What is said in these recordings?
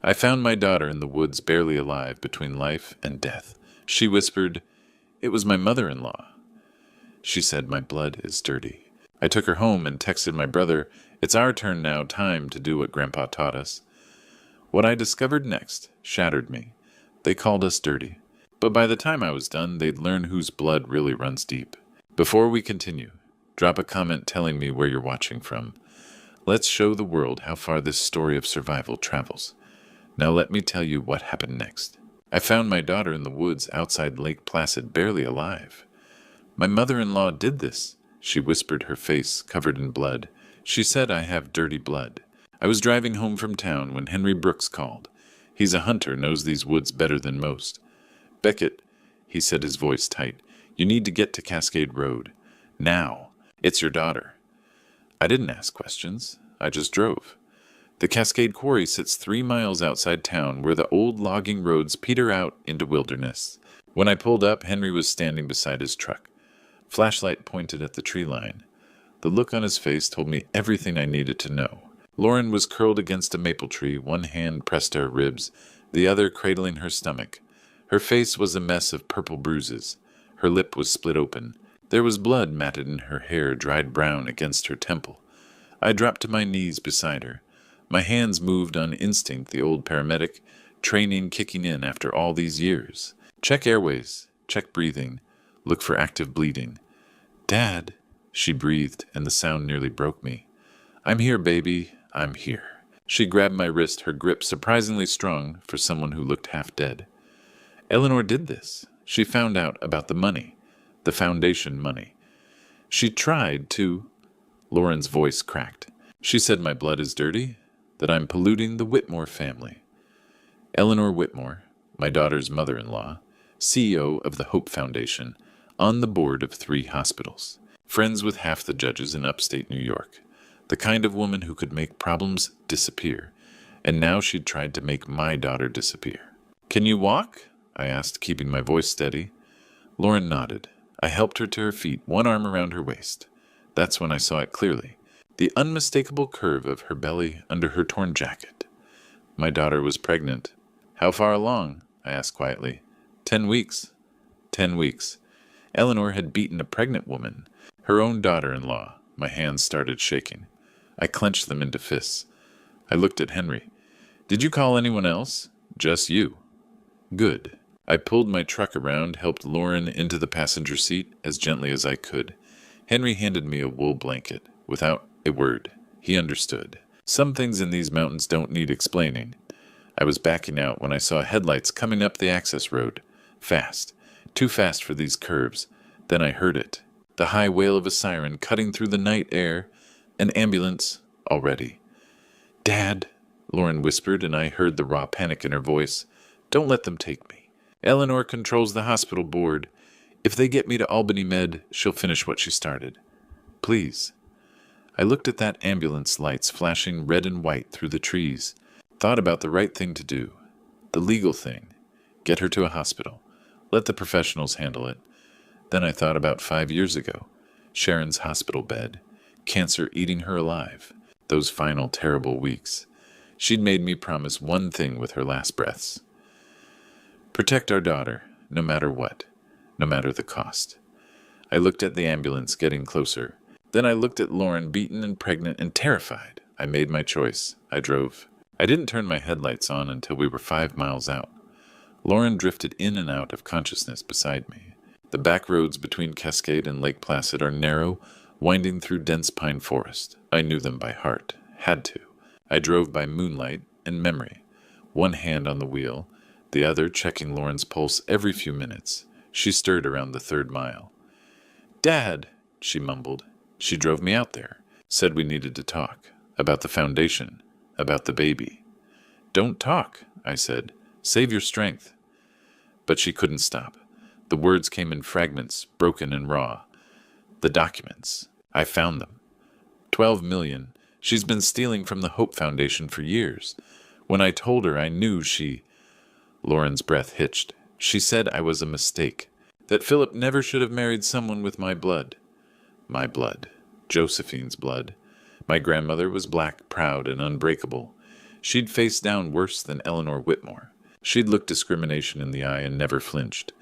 I found my daughter in the woods barely alive between life and death. She whispered, "It was my mother-in-law." She said, "My blood is dirty." I took her home and texted my brother, "It's our turn now, time to do what Grandpa taught us." What I discovered next shattered me. They called us dirty. But by the time I was done, they'd learn whose blood really runs deep. Before we continue, drop a comment telling me where you're watching from. Let's show the world how far this story of survival travels. Now let me tell you what happened next. I found my daughter in the woods outside Lake Placid, barely alive. "My mother-in-law did this," she whispered, her face covered in blood. "She said I have dirty blood." I was driving home from town when Henry Brooks called. He's a hunter, knows these woods better than most. "Beckett," he said, his voice tight, "you need to get to Cascade Road. Now. It's your daughter." I didn't ask questions. I just drove. The Cascade Quarry sits 3 miles outside town where the old logging roads peter out into wilderness. When I pulled up, Henry was standing beside his truck. Flashlight pointed at the tree line. The look on his face told me everything I needed to know. Lauren was curled against a maple tree, one hand pressed to her ribs, the other cradling her stomach. Her face was a mess of purple bruises. Her lip was split open. There was blood matted in her hair, dried brown against her temple. I dropped to my knees beside her. My hands moved on instinct, the old paramedic, training kicking in after all these years. Check airways, check breathing, look for active bleeding. "Dad," she breathed, and the sound nearly broke me. "I'm here, baby, I'm here." She grabbed my wrist, her grip surprisingly strong for someone who looked half dead. "Eleanor did this. She found out about the money, the foundation money. She tried to—" Lauren's voice cracked. "She said my blood is dirty, that I'm polluting the Whitmore family." Eleanor Whitmore, my daughter's mother-in-law, CEO of the Hope Foundation, on the board of 3 hospitals, friends with half the judges in upstate New York, the kind of woman who could make problems disappear, and now she'd tried to make my daughter disappear. "Can you walk?" I asked, keeping my voice steady. Lauren nodded. I helped her to her feet, one arm around her waist. That's when I saw it clearly. The unmistakable curve of her belly under her torn jacket. My daughter was pregnant. "How far along?" I asked quietly. 10 weeks. 10 weeks. Eleanor had beaten a pregnant woman, her own daughter-in-law. My hands started shaking. I clenched them into fists. I looked at Henry. "Did you call anyone else?" "Just you." "Good." I pulled my truck around, helped Lauren into the passenger seat as gently as I could. Henry handed me a wool blanket, without a word. He understood. Some things in these mountains don't need explaining. I was backing out when I saw headlights coming up the access road. Fast. Too fast for these curves. Then I heard it. The high wail of a siren cutting through the night air. An ambulance already. "Dad," Lauren whispered, and I heard the raw panic in her voice. "Don't let them take me. Eleanor controls the hospital board. If they get me to Albany Med, she'll finish what she started. Please." I looked at that ambulance lights flashing red and white through the trees. Thought about the right thing to do. The legal thing. Get her to a hospital. Let the professionals handle it. Then I thought about 5 years ago. Sharon's hospital bed. Cancer eating her alive. Those final terrible weeks. She'd made me promise one thing with her last breaths. Protect our daughter, no matter what. No matter the cost. I looked at the ambulance getting closer. Then I looked at Lauren, beaten and pregnant and terrified. I made my choice. I drove. I didn't turn my headlights on until we were 5 miles out. Lauren drifted in and out of consciousness beside me. The back roads between Cascade and Lake Placid are narrow, winding through dense pine forest. I knew them by heart. Had to. I drove by moonlight and memory. One hand on the wheel, the other checking Lauren's pulse every few minutes. She stirred around the 3rd mile. "Dad," she mumbled. She drove me out there. Said we needed to talk. About the foundation. About the baby. "Don't talk," I said. "Save your strength." But she couldn't stop. The words came in fragments, broken and raw. The documents. I found them. 12 million. She's been stealing from the Hope Foundation for years. When I told her, I knew she... Lauren's breath hitched. She said I was a mistake. That Philip never should have married someone with my blood. My blood. Josephine's blood. My grandmother was black, proud, and unbreakable. She'd face down worse than Eleanor Whitmore. She'd looked discrimination in the eye and never flinched.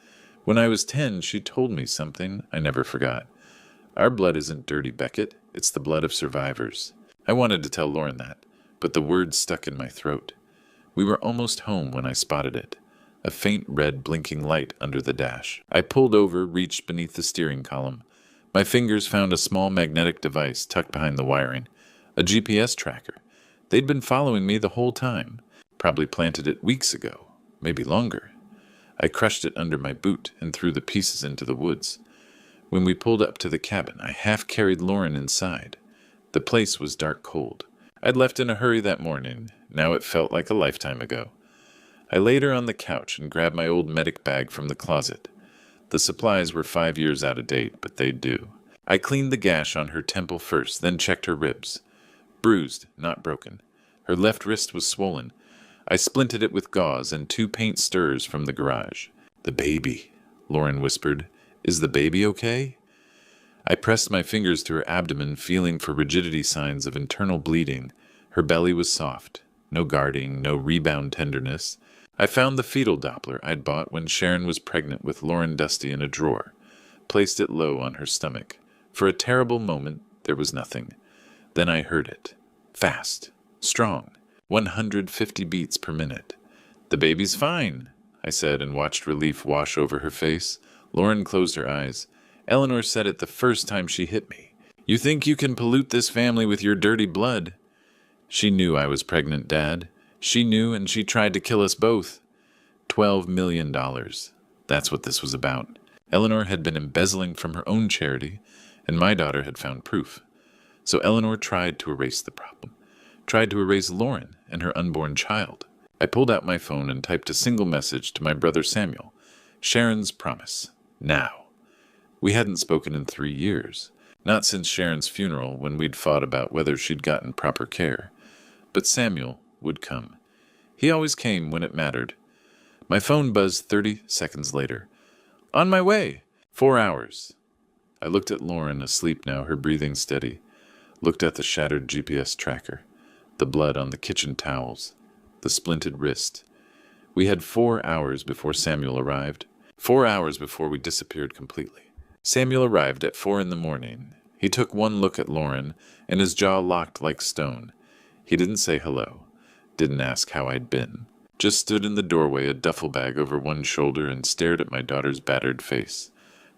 When I was 10, she told me something I never forgot. Our blood isn't dirty, Beckett. It's the blood of survivors. I wanted to tell Lauren that, but the words stuck in my throat. We were almost home when I spotted it. A faint red blinking light under the dash. I pulled over, reached beneath the steering column. My fingers found a small magnetic device tucked behind the wiring. A GPS tracker. They'd been following me the whole time. Probably planted it weeks ago. Maybe longer. I crushed it under my boot and threw the pieces into the woods. When we pulled up to the cabin, I half-carried Lauren inside. The place was dark cold. I'd left in a hurry that morning. Now it felt like a lifetime ago. I laid her on the couch and grabbed my old medic bag from the closet. The supplies were 5 years out of date, but they'd do. I cleaned the gash on her temple first, then checked her ribs. Bruised, not broken. Her left wrist was swollen. I splinted it with gauze and 2 paint stirrers from the garage. "The baby," Lauren whispered. "Is the baby okay?" I pressed my fingers to her abdomen, feeling for rigidity signs of internal bleeding. Her belly was soft. No guarding, no rebound tenderness. I found the fetal Doppler I'd bought when Sharon was pregnant with Lauren Dusty in a drawer. Placed it low on her stomach. For a terrible moment, there was nothing. Then I heard it. Fast. Strong. 150 beats per minute. "The baby's fine," I said and watched relief wash over her face. Lauren closed her eyes. "Eleanor said it the first time she hit me. You think you can pollute this family with your dirty blood?" She knew I was pregnant, Dad. She knew, and she tried to kill us both. $12 million. That's what this was about. Eleanor had been embezzling from her own charity, and my daughter had found proof. So Eleanor tried to erase the problem. Tried to erase Lauren and her unborn child. I pulled out my phone and typed a single message to my brother Samuel. Sharon's promise. Now. We hadn't spoken in 3 years. Not since Sharon's funeral, when we'd fought about whether she'd gotten proper care. But Samuel would come. He always came when it mattered. My phone buzzed 30 seconds later. "On my way. 4 hours." I looked at Lauren, asleep now, her breathing steady. Looked at the shattered GPS tracker. The blood on the kitchen towels. The splinted wrist. We had 4 hours before Samuel arrived. 4 hours before we disappeared completely. Samuel arrived at 4 in the morning. He took one look at Lauren, and his jaw locked like stone. He didn't say hello. Didn't ask how I'd been. Just stood in the doorway, a duffel bag over one shoulder, and stared at my daughter's battered face.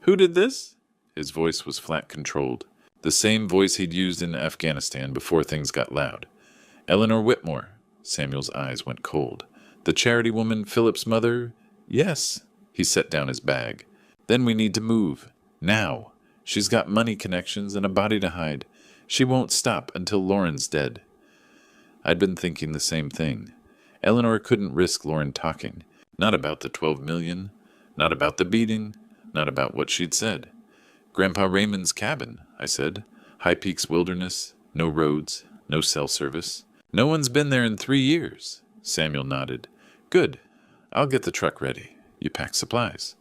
"Who did this?" His voice was flat controlled. The same voice he'd used in Afghanistan before things got loud. "Eleanor Whitmore." Samuel's eyes went cold. "The charity woman, Philip's mother?" "Yes." He set down his bag. "Then we need to move. Now. She's got money connections and a body to hide. She won't stop until Lauren's dead." I'd been thinking the same thing. Eleanor couldn't risk Lauren talking. Not about the 12 million. Not about the beating. Not about what she'd said. "Grandpa Raymond's cabin," I said. "High Peaks Wilderness. No roads. No cell service." "No one's been there in 3 years." Samuel nodded. "Good. I'll get the truck ready. You pack supplies."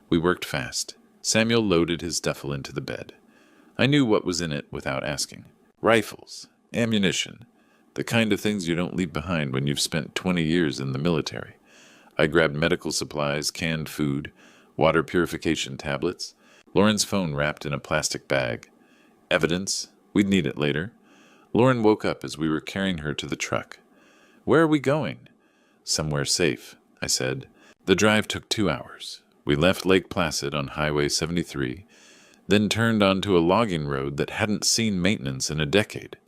We worked fast. Samuel loaded his duffel into the bed. I knew what was in it without asking. Rifles. Ammunition. The kind of things you don't leave behind when you've spent 20 years in the military. I grabbed medical supplies, canned food, water purification tablets, Lauren's phone wrapped in a plastic bag. Evidence. We'd need it later. Lauren woke up as we were carrying her to the truck. "Where are we going?" "Somewhere safe," I said. The drive took 2 hours. We left Lake Placid on Highway 73, then turned onto a logging road that hadn't seen maintenance in a decade.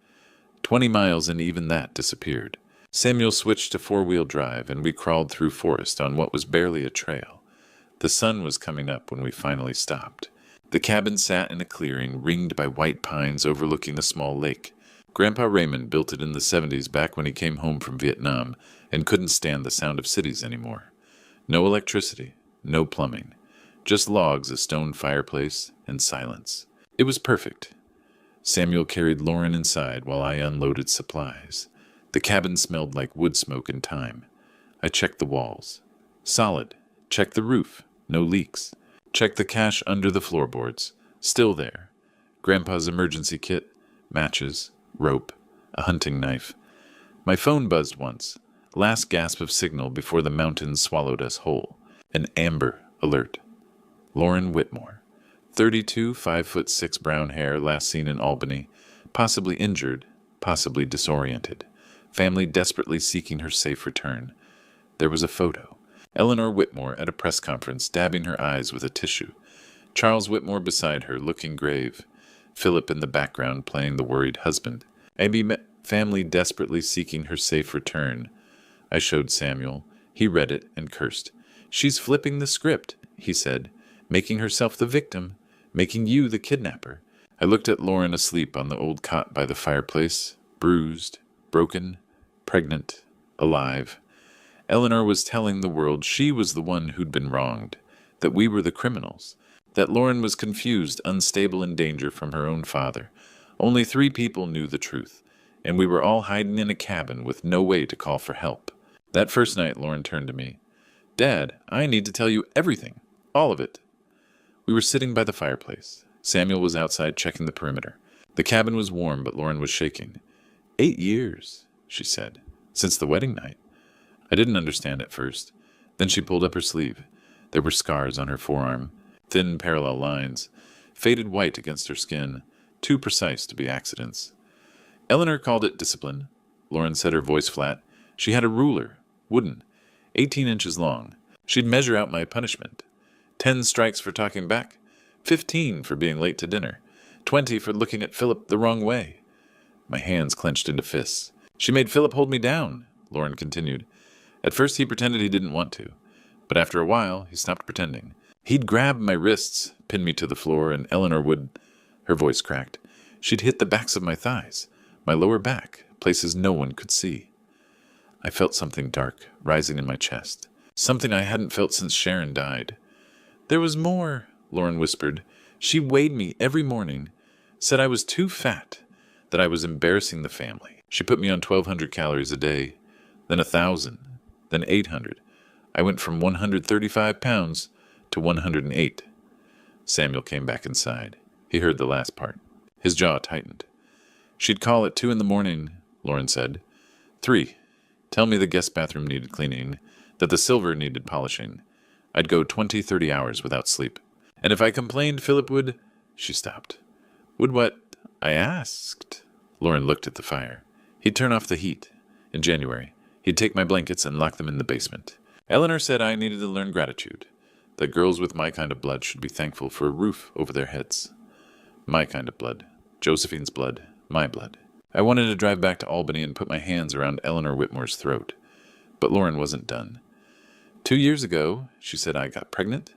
20 miles and even that disappeared. Samuel switched to 4-wheel drive and we crawled through forest on what was barely a trail. The sun was coming up when we finally stopped. The cabin sat in a clearing ringed by white pines overlooking a small lake. Grandpa Raymond built it in the 70s back when he came home from Vietnam and couldn't stand the sound of cities anymore. No electricity, no plumbing, just logs, a stone fireplace, and silence. It was perfect. Samuel carried Lauren inside while I unloaded supplies. The cabin smelled like wood smoke and thyme. I checked the walls. Solid. Checked the roof. No leaks. Checked the cache under the floorboards. Still there. Grandpa's emergency kit, matches, rope, a hunting knife. My phone buzzed once. Last gasp of signal before the mountains swallowed us whole. An amber alert. Lauren Whitmore. 32, 5'6" brown hair, last seen in Albany. Possibly injured, possibly disoriented. Family desperately seeking her safe return. There was a photo. Eleanor Whitmore at a press conference, dabbing her eyes with a tissue. Charles Whitmore beside her, looking grave. Philip in the background, playing the worried husband. Family desperately seeking her safe return. I showed Samuel. He read it and cursed. She's flipping the script, he said, making herself the victim, making you the kidnapper. I looked at Lauren asleep on the old cot by the fireplace, bruised, broken, pregnant, alive. Eleanor was telling the world she was the one who'd been wronged, that we were the criminals, that Lauren was confused, unstable, in danger from her own father. Only 3 people knew the truth, and we were all hiding in a cabin with no way to call for help. That first night, Lauren turned to me. Dad, I need to tell you everything. All of it. We were sitting by the fireplace. Samuel was outside checking the perimeter. The cabin was warm, but Lauren was shaking. 8 years, she said, since the wedding night. I didn't understand at first. Then she pulled up her sleeve. There were scars on her forearm, thin parallel lines, faded white against her skin, too precise to be accidents. Eleanor called it discipline. Lauren said, her voice flat. She had a ruler, wooden, 18 inches long. She'd measure out my punishment. 10 strikes for talking back, 15 for being late to dinner, 20 for looking at Philip the wrong way. My hands clenched into fists. She made Philip hold me down, Lauren continued. At first he pretended he didn't want to, but after a while he stopped pretending. He'd grab my wrists, pin me to the floor, and Eleanor would... Her voice cracked. She'd hit the backs of my thighs, my lower back, places no one could see. I felt something dark rising in my chest, something I hadn't felt since Sharon died. There was more, Lauren whispered. She weighed me every morning, said I was too fat, that I was embarrassing the family. She put me on 1,200 calories a day, then 1,000, then 800. I went from 135 pounds to 108. Samuel came back inside. He heard the last part. His jaw tightened. She'd call at 2 in the morning, Lauren said. 3. Tell me the guest bathroom needed cleaning, that the silver needed polishing. I'd go 20, 30 hours without sleep. And if I complained, Philip would... She stopped. Would what? I asked. Lauren looked at the fire. He'd turn off the heat. In January, he'd take my blankets and lock them in the basement. Eleanor said I needed to learn gratitude, that girls with my kind of blood should be thankful for a roof over their heads. My kind of blood. Josephine's blood. My blood. I wanted to drive back to Albany and put my hands around Eleanor Whitmore's throat. But Lauren wasn't done. 2 years ago, she said, I got pregnant.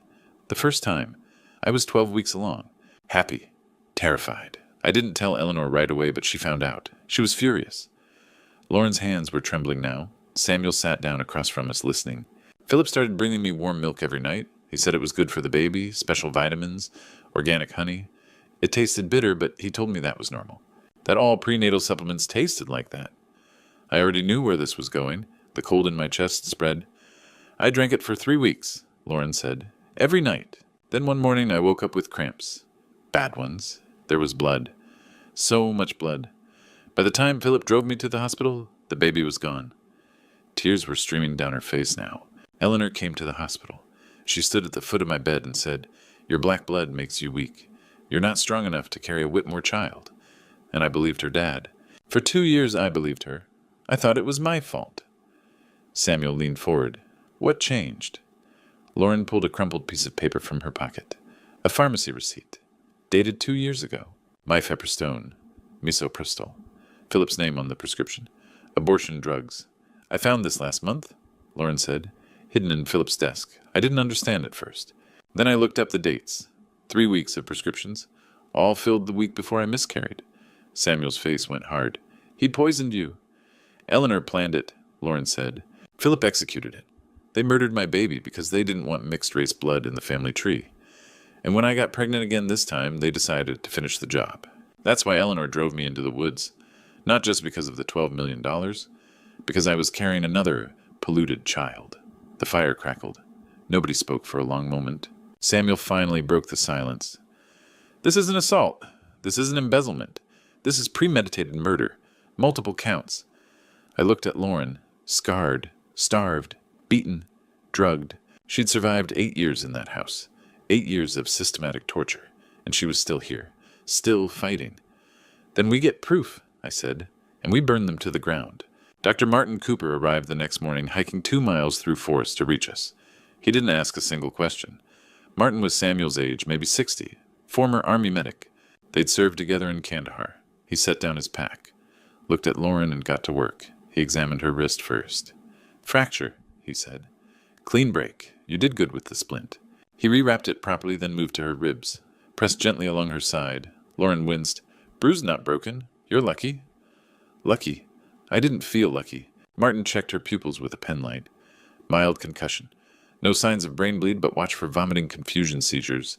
The first time. I was 12 weeks along. Happy. Terrified. I didn't tell Eleanor right away, but she found out. She was furious. Lauren's hands were trembling now. Samuel sat down across from us, listening. Philip started bringing me warm milk every night. He said it was good for the baby, special vitamins, organic honey. It tasted bitter, but he told me that was normal. That all prenatal supplements tasted like that. I already knew where this was going. The cold in my chest spread. I drank it for 3 weeks, Lauren said. Every night. Then one morning I woke up with cramps. Bad ones. There was blood. So much blood. By the time Philip drove me to the hospital, the baby was gone. Tears were streaming down her face now. Eleanor came to the hospital. She stood at the foot of my bed and said, Your black blood makes you weak. You're not strong enough to carry a Whitmore child. And I believed her dad. For 2 years I believed her. I thought it was my fault. Samuel leaned forward. What changed? Lauren pulled a crumpled piece of paper from her pocket. A pharmacy receipt. Dated 2 years ago. Mifepristone. Misoprostol. Philip's name on the prescription. Abortion drugs. I found this last month, Lauren said, hidden in Philip's desk. I didn't understand at first. Then I looked up the dates. 3 weeks of prescriptions. All filled the week before I miscarried. Samuel's face went hard. He'd poisoned you. Eleanor planned it, Lauren said. Philip executed it. They murdered my baby because they didn't want mixed-race blood in the family tree. And when I got pregnant again this time, they decided to finish the job. That's why Eleanor drove me into the woods. Not just because of the $12 million, because I was carrying another polluted child. The fire crackled. Nobody spoke for a long moment. Samuel finally broke the silence. This isn't assault. This isn't embezzlement. This is premeditated murder. Multiple counts. I looked at Lauren, scarred, starved, beaten, drugged. She'd survived 8 years in that house, 8 years of systematic torture, and she was still here, still fighting. Then we get proof, I said, and we burn them to the ground. Dr. Martin Cooper arrived the next morning, hiking 2 miles through forest to reach us. He didn't ask a single question. Martin was Samuel's age, maybe 60, former Army medic. They'd served together in Kandahar. He set down his pack, looked at Lauren and got to work. He examined her wrist first. Fracture, he said. Clean break. You did good with the splint. He rewrapped it properly, then moved to her ribs, pressed gently along her side. Lauren winced. Bruise not broken. You're lucky. Lucky. I didn't feel lucky. Martin checked her pupils with a penlight. Mild concussion. No signs of brain bleed, but watch for vomiting confusion seizures.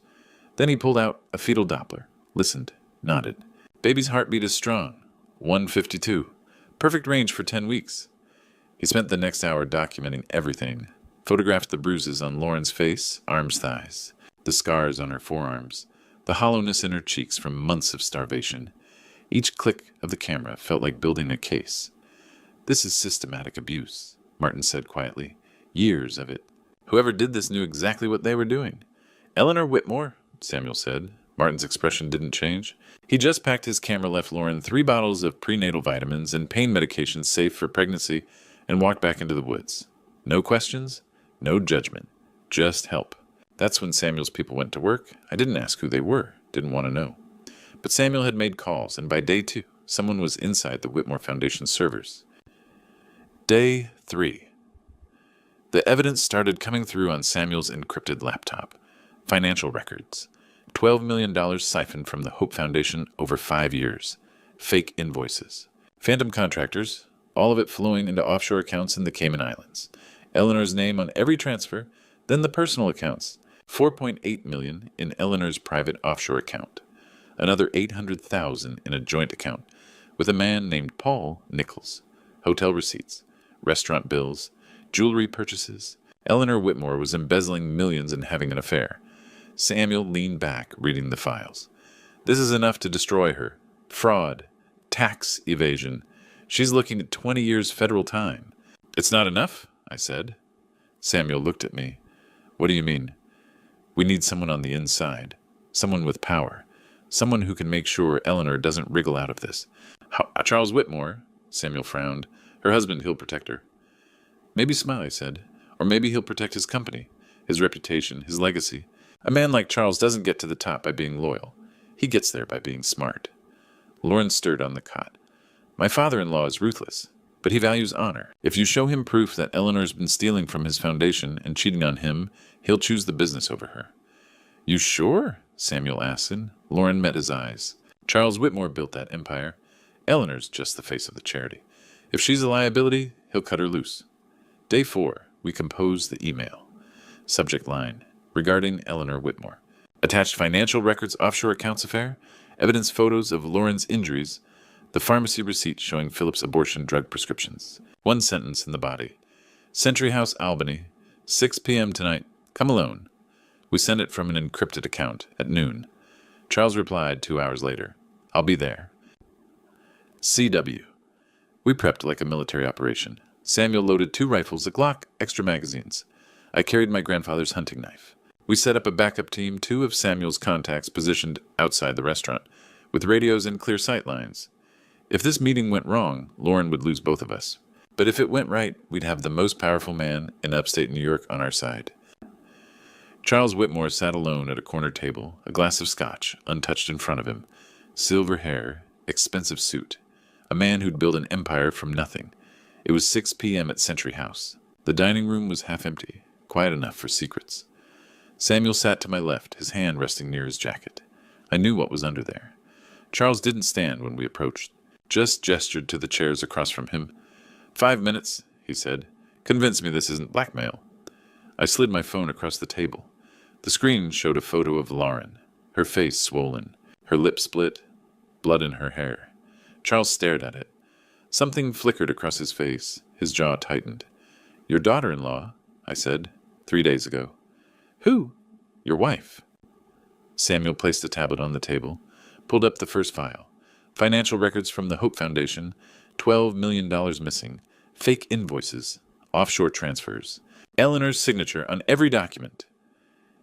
Then he pulled out a fetal Doppler, listened, nodded. Baby's heartbeat is strong. 152. Perfect range for 10 weeks. He spent the next hour documenting everything. Photographed the bruises on Lauren's face, arms, thighs, the scars on her forearms, the hollowness in her cheeks from months of starvation. Each click of the camera felt like building a case. This is systematic abuse, Martin said quietly. Years of it. Whoever did this knew exactly what they were doing. Eleanor Whitmore, Samuel said. Martin's expression didn't change. He just packed his camera, left Lauren 3 bottles of prenatal vitamins and pain medications safe for pregnancy, and walked back into the woods. No questions, no judgment, just help. That's when Samuel's people went to work. I didn't ask who they were, didn't want to know. But Samuel had made calls, and by day 2, someone was inside the Whitmore Foundation servers. Day 3. The evidence started coming through on Samuel's encrypted laptop. Financial records. $12 million siphoned from the Hope Foundation over 5 years. Fake invoices. Phantom contractors, all of it flowing into offshore accounts in the Cayman Islands. Eleanor's name on every transfer, then the personal accounts. $4.8 million in Eleanor's private offshore account. Another $800,000 in a joint account with a man named Paul Nichols. Hotel receipts, restaurant bills, jewelry purchases. Eleanor Whitmore was embezzling millions and having an affair. Samuel leaned back, reading the files. This is enough to destroy her. Fraud. Tax evasion. She's looking at 20 years federal time. It's not enough, I said. Samuel looked at me. What do you mean? We need someone on the inside. Someone with power. Someone who can make sure Eleanor doesn't wriggle out of this. Charles Whitmore, Samuel frowned. Her husband, he'll protect her. Maybe Smiley said. Or maybe he'll protect his company, his reputation, his legacy. A man like Charles doesn't get to the top by being loyal. He gets there by being smart. Lauren stirred on the cot. My father-in-law is ruthless, but he values honor. If you show him proof that Eleanor's been stealing from his foundation and cheating on him, he'll choose the business over her. You sure? Samuel asked. Lauren met his eyes. Charles Whitmore built that empire. Eleanor's just the face of the charity. If she's a liability, he'll cut her loose. Day 4, we composed the email. Subject line, regarding Eleanor Whitmore. Attached financial records offshore accounts affair, evidence photos of Lauren's injuries, the pharmacy receipt showing Philip's abortion drug prescriptions. One sentence in the body. Century House, Albany, 6 p.m. tonight. Come alone. We sent it from an encrypted account at noon. Charles replied 2 hours later. I'll be there. CW. We prepped like a military operation. Samuel loaded 2 rifles, a Glock, extra magazines. I carried my grandfather's hunting knife. We set up a backup team, 2 of Samuel's contacts positioned outside the restaurant, with radios and clear sight lines. If this meeting went wrong, Lauren would lose both of us. But if it went right, we'd have the most powerful man in upstate New York on our side. Charles Whitmore sat alone at a corner table, a glass of scotch untouched in front of him. Silver hair, expensive suit. A man who'd built an empire from nothing. It was 6 p.m. at Century House. The dining room was half empty, quiet enough for secrets. Samuel sat to my left, his hand resting near his jacket. I knew what was under there. Charles didn't stand when we approached, just gestured to the chairs across from him. 5 minutes, he said. Convince me this isn't blackmail. I slid my phone across the table. The screen showed a photo of Lauren, her face swollen, her lips split, blood in her hair. Charles stared at it. Something flickered across his face. His jaw tightened. Your daughter-in-law, I said, 3 days ago. Who? Your wife. Samuel placed the tablet on the table, pulled up the first file. Financial records from the Hope Foundation, $12 million missing, fake invoices, offshore transfers, Eleanor's signature on every document.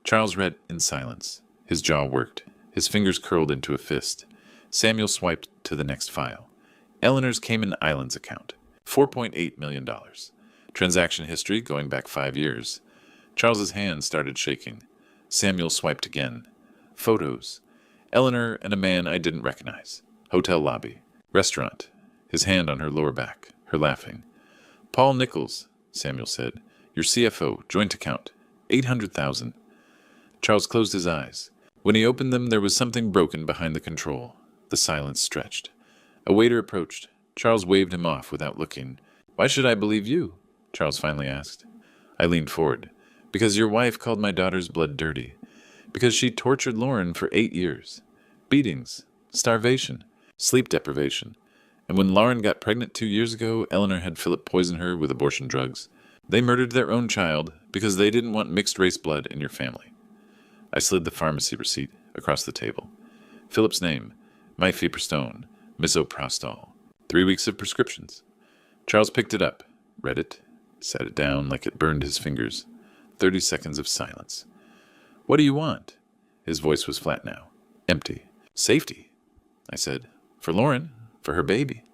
Charles read in silence. His jaw worked. His fingers curled into a fist. Samuel swiped to the next file. Eleanor's Cayman Islands account. $4.8 million. Transaction history going back 5 years. Charles's hand started shaking. Samuel swiped again. Photos. Eleanor and a man I didn't recognize. Hotel lobby. Restaurant. His hand on her lower back. Her laughing. Paul Nichols, Samuel said. Your CFO. Joint account. $800,000. Charles closed his eyes. When he opened them, there was something broken behind the control. The silence stretched. A waiter approached. Charles waved him off without looking. Why should I believe you? Charles finally asked. I leaned forward. Because your wife called my daughter's blood dirty. Because she tortured Lauren for 8 years. Beatings. Starvation. Sleep deprivation. And when Lauren got pregnant 2 years ago, Eleanor had Philip poison her with abortion drugs. They murdered their own child because they didn't want mixed-race blood in your family. I slid the pharmacy receipt across the table. Philip's name. Mifepristone. Misoprostol. 3 weeks of prescriptions. Charles picked it up, read it, sat it down like it burned his fingers. 30 seconds of silence. What do you want? His voice was flat now. Empty. Safety, I said. For Lauren. For her baby.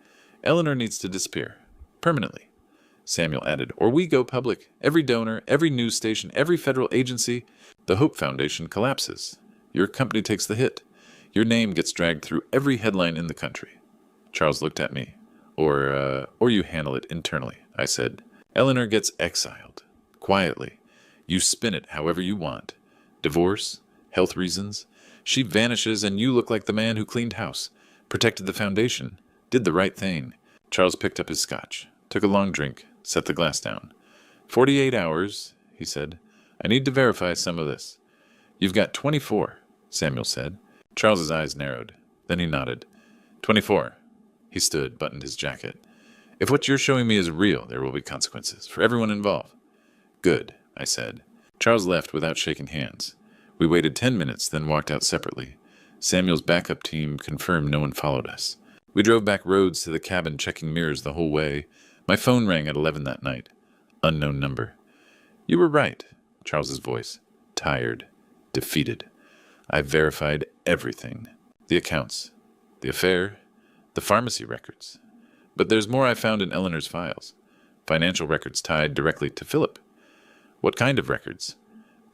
Eleanor needs to disappear. Permanently. Samuel added, or we go public. Every donor, every news station, every federal agency. The Hope Foundation collapses. Your company takes the hit. Your name gets dragged through every headline in the country. Charles looked at me. Or you handle it internally, I said. Eleanor gets exiled. Quietly. You spin it however you want. Divorce, health reasons. She vanishes and you look like the man who cleaned house, protected the foundation, did the right thing. Charles picked up his scotch, took a long drink, set the glass down. 48 hours, he said. I need to verify some of this. You've got 24, Samuel said. Charles's eyes narrowed. Then he nodded. 24. He stood, buttoned his jacket. If what you're showing me is real, there will be consequences for everyone involved. Good, I said. Charles left without shaking hands. We waited 10 minutes, then walked out separately. Samuel's backup team confirmed no one followed us. We drove back roads to the cabin, checking mirrors the whole way. My phone rang at 11 that night. Unknown number. You were right, Charles's voice. Tired. Defeated. I verified everything. The accounts. The affair. The pharmacy records. But there's more I found in Eleanor's files. Financial records tied directly to Philip. What kind of records?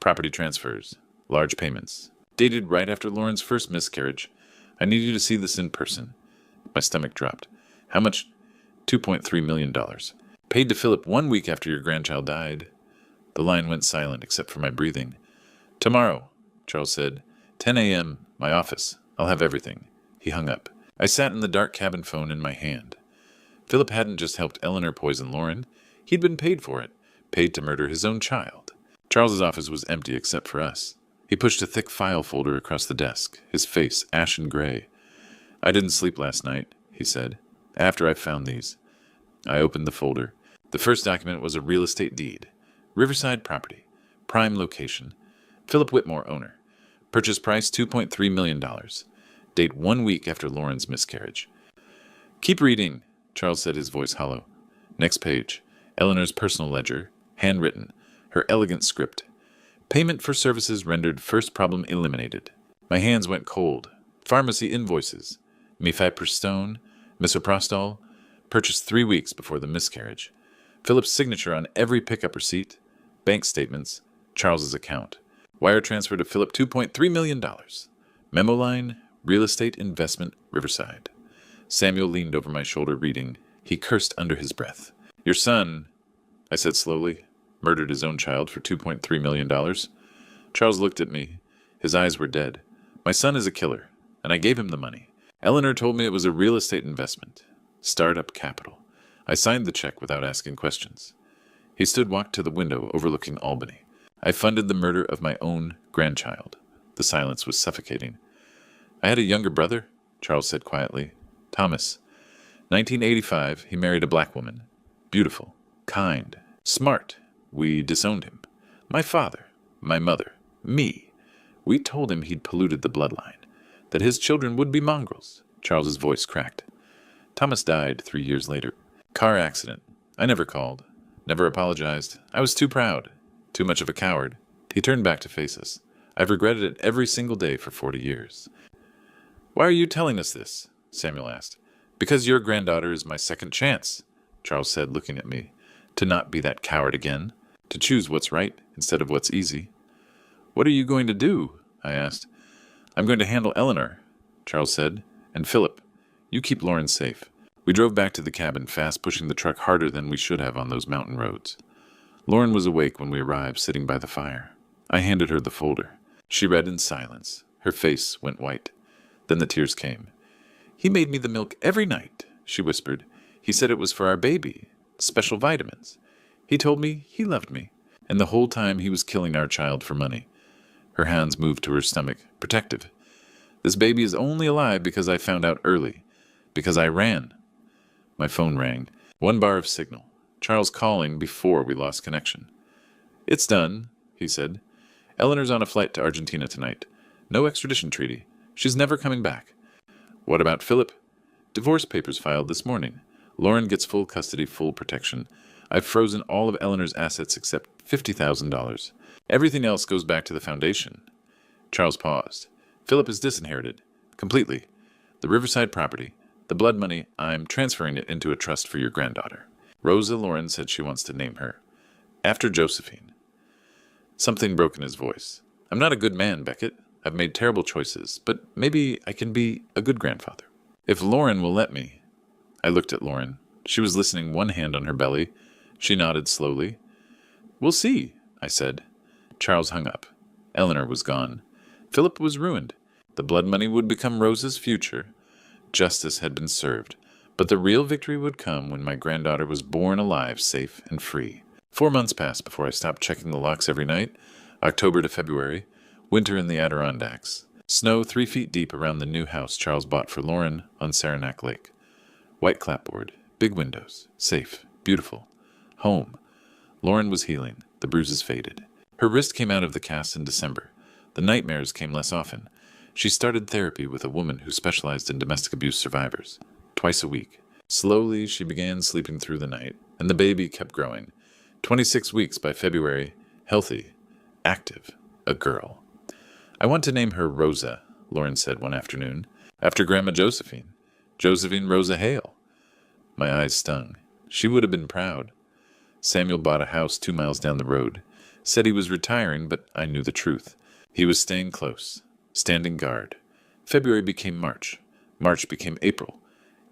Property transfers. Large payments. Dated right after Lauren's first miscarriage. I need you to see this in person. My stomach dropped. How much? $2.3 million. Paid to Philip 1 week after your grandchild died. The line went silent except for my breathing. Tomorrow, Charles said. 10 a.m., my office. I'll have everything. He hung up. I sat in the dark cabin phone in my hand. Philip hadn't just helped Eleanor poison Lauren. He'd been paid for it. Paid to murder his own child. Charles's office was empty except for us. He pushed a thick file folder across the desk, his face ashen gray. I didn't sleep last night, he said, after I found these. I opened the folder. The first document was a real estate deed. Riverside property. Prime location. Philip Whitmore, owner. Purchase price $2.3 million. Date 1 week after Lauren's miscarriage. Keep reading, Charles said, his voice hollow. Next page. Eleanor's personal ledger. Handwritten. Her elegant script. Payment for services rendered, first problem eliminated. My hands went cold. Pharmacy invoices. Mifepristone, misoprostol, purchased 3 weeks before the miscarriage. Philip's signature on every pickup receipt. Bank statements. Charles's account. Wire transfer to Philip $2.3 million. Memo line, real estate investment, Riverside. Samuel leaned over my shoulder reading. He cursed under his breath. Your son, I said slowly, murdered his own child for $2.3 million. Charles looked at me. His eyes were dead. My son is a killer, and I gave him the money. Eleanor told me it was a real estate investment. Startup capital. I signed the check without asking questions. He walked to the window overlooking Albany. I funded the murder of my own grandchild. The silence was suffocating. I had a younger brother, Charles said quietly. Thomas. 1985, he married a black woman. Beautiful. Kind. Smart. We disowned him. My father. My mother. Me. We told him he'd polluted the bloodline. That his children would be mongrels. Charles's voice cracked. Thomas died 3 years later. Car accident. I never called. Never apologized. I was too proud. Too much of a coward. He turned back to face us. I've regretted it every single day for 40 years. Why are you telling us this? Samuel asked. Because your granddaughter is my second chance, Charles said, looking at me. To not be that coward again. To choose what's right instead of what's easy. What are you going to do? I asked. I'm going to handle Eleanor, Charles said, and Philip. You keep Lauren safe. We drove back to the cabin fast, pushing the truck harder than we should have on those mountain roads. Lauren was awake when we arrived, sitting by the fire. I handed her the folder. She read in silence. Her face went white. Then the tears came. He made me the milk every night, she whispered. He said it was for our baby, special vitamins. He told me he loved me, and the whole time he was killing our child for money. Her hands moved to her stomach, protective. This baby is only alive because I found out early, because I ran. My phone rang. 1 bar of signal. Charles calling before we lost connection. It's done, he said. Eleanor's on a flight to Argentina tonight. No extradition treaty. She's never coming back. What about Philip? Divorce papers filed this morning. Lauren gets full custody, full protection. I've frozen all of Eleanor's assets except $50,000. Everything else goes back to the foundation. Charles paused. Philip is disinherited. Completely. The Riverside property. The blood money, I'm transferring it into a trust for your granddaughter. Rosa Lauren said she wants to name her. After Josephine. Something broke in his voice. I'm not a good man, Beckett. I've made terrible choices, but maybe I can be a good grandfather. If Lauren will let me. I looked at Lauren. She was listening, one hand on her belly. She nodded slowly. We'll see, I said. Charles hung up. Eleanor was gone. Philip was ruined. The blood money would become Rosa's future. Justice had been served, but the real victory would come when my granddaughter was born alive, safe, and free. 4 months passed before I stopped checking the locks every night. October to February. Winter in the Adirondacks. Snow 3 feet deep around the new house Charles bought for Lauren on Saranac Lake. White clapboard. Big windows. Safe. Beautiful. Home. Lauren was healing. The bruises faded. Her wrist came out of the cast in December. The nightmares came less often. She started therapy with a woman who specialized in domestic abuse survivors. Twice a week. Slowly, she began sleeping through the night, and the baby kept growing. 26 weeks by February. Healthy. Active. A girl. I want to name her Rosa, Lauren said one afternoon, after Grandma Josephine. Josephine Rosa Hale. My eyes stung. She would have been proud. Samuel bought a house 2 miles down the road. Said he was retiring, but I knew the truth. He was staying close, standing guard. February became March. March became April.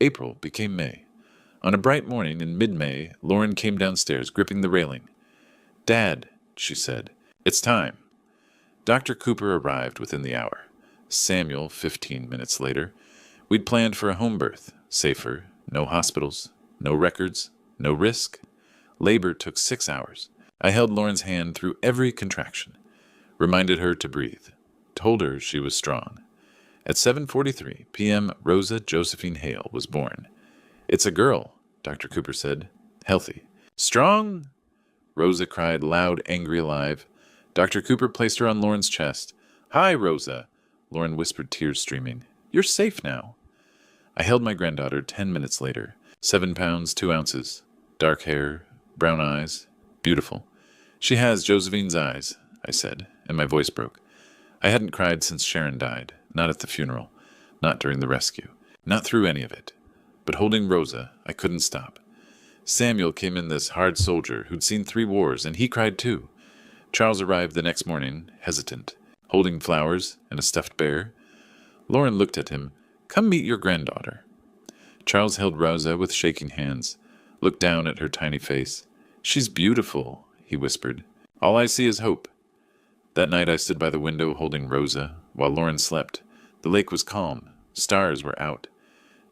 April became May. On a bright morning in mid-May, Lauren came downstairs, gripping the railing. Dad, she said, it's time. Dr. Cooper arrived within the hour. Samuel, 15 minutes later. We'd planned for a home birth, safer, no hospitals, no records, no risk. Labor took 6 hours. I held Lauren's hand through every contraction, reminded her to breathe, told her she was strong. At 7:43 p.m., Rosa Josephine Hale was born. It's a girl, Dr. Cooper said. Healthy. Strong? Rosa cried, loud, angry, alive. Dr. Cooper placed her on Lauren's chest. Hi, Rosa, Lauren whispered, tears streaming. You're safe now. I held my granddaughter 10 minutes later. 7 pounds, 2 ounces. Dark hair, brown eyes. Beautiful. She has Josephine's eyes, I said, and my voice broke. I hadn't cried since Sharon died, not at the funeral, not during the rescue, not through any of it. But holding Rosa, I couldn't stop. Samuel came in, this hard soldier who'd seen 3 wars, and he cried too. Charles arrived the next morning, hesitant, holding flowers and a stuffed bear. Lauren looked at him. Come meet your granddaughter. Charles held Rosa with shaking hands, looked down at her tiny face. She's beautiful, he whispered. All I see is hope. That night I stood by the window holding Rosa while Lauren slept. The lake was calm. Stars were out.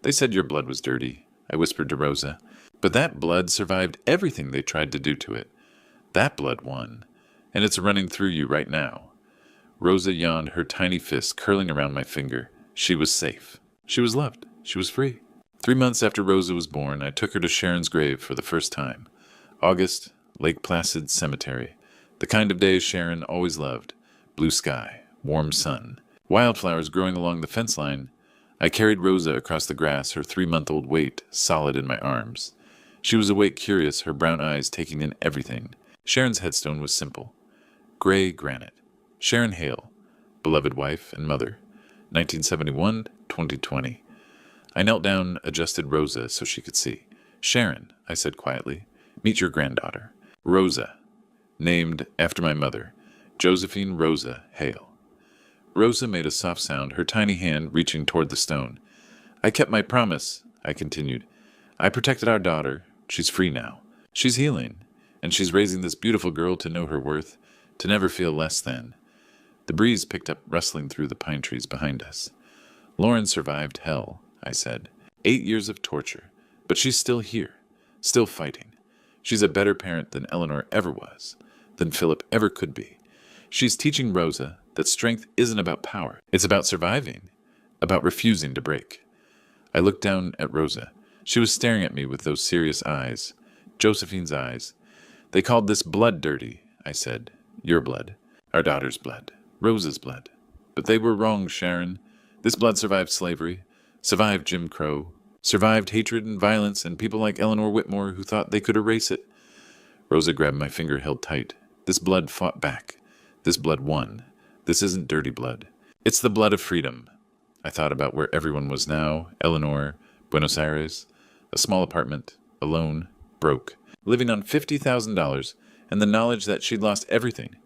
They said your blood was dirty, I whispered to Rosa. But that blood survived everything they tried to do to it. That blood won, and it's running through you right now. Rosa yawned, her tiny fist curling around my finger. She was safe. She was loved. She was free. 3 months after Rosa was born, I took her to Sharon's grave for the first time. August, Lake Placid Cemetery. The kind of day Sharon always loved. Blue sky, warm sun, wildflowers growing along the fence line. I carried Rosa across the grass, her 3-month-old weight solid in my arms. She was awake, curious, her brown eyes taking in everything. Sharon's headstone was simple. Gray granite. Sharon Hale, beloved wife and mother. 1971-2020. I knelt down, adjusted Rosa so she could see. Sharon, I said quietly, meet your granddaughter. Rosa, named after my mother, Josephine Rosa Hale. Rosa made a soft sound, her tiny hand reaching toward the stone. I kept my promise, I continued. I protected our daughter. She's free now. She's healing, and she's raising this beautiful girl to know her worth, to never feel less than. The breeze picked up, rustling through the pine trees behind us. Lauren survived hell, I said. 8 years of torture, but she's still here, still fighting. She's a better parent than Eleanor ever was, than Philip ever could be. She's teaching Rosa that strength isn't about power. It's about surviving, about refusing to break. I looked down at Rosa. She was staring at me with those serious eyes, Josephine's eyes. They called this blood dirty, I said. Your blood. Our daughter's blood. Rosa's blood. But they were wrong, Sharon. This blood survived slavery, survived Jim Crow, survived hatred and violence and people like Eleanor Whitmore who thought they could erase it. Rosa grabbed my finger, held tight. This blood fought back. This blood won. This isn't dirty blood. It's the blood of freedom. I thought about where everyone was now. Eleanor, Buenos Aires, a small apartment, alone, broke, living on $50,000, and the knowledge that she'd lost everything.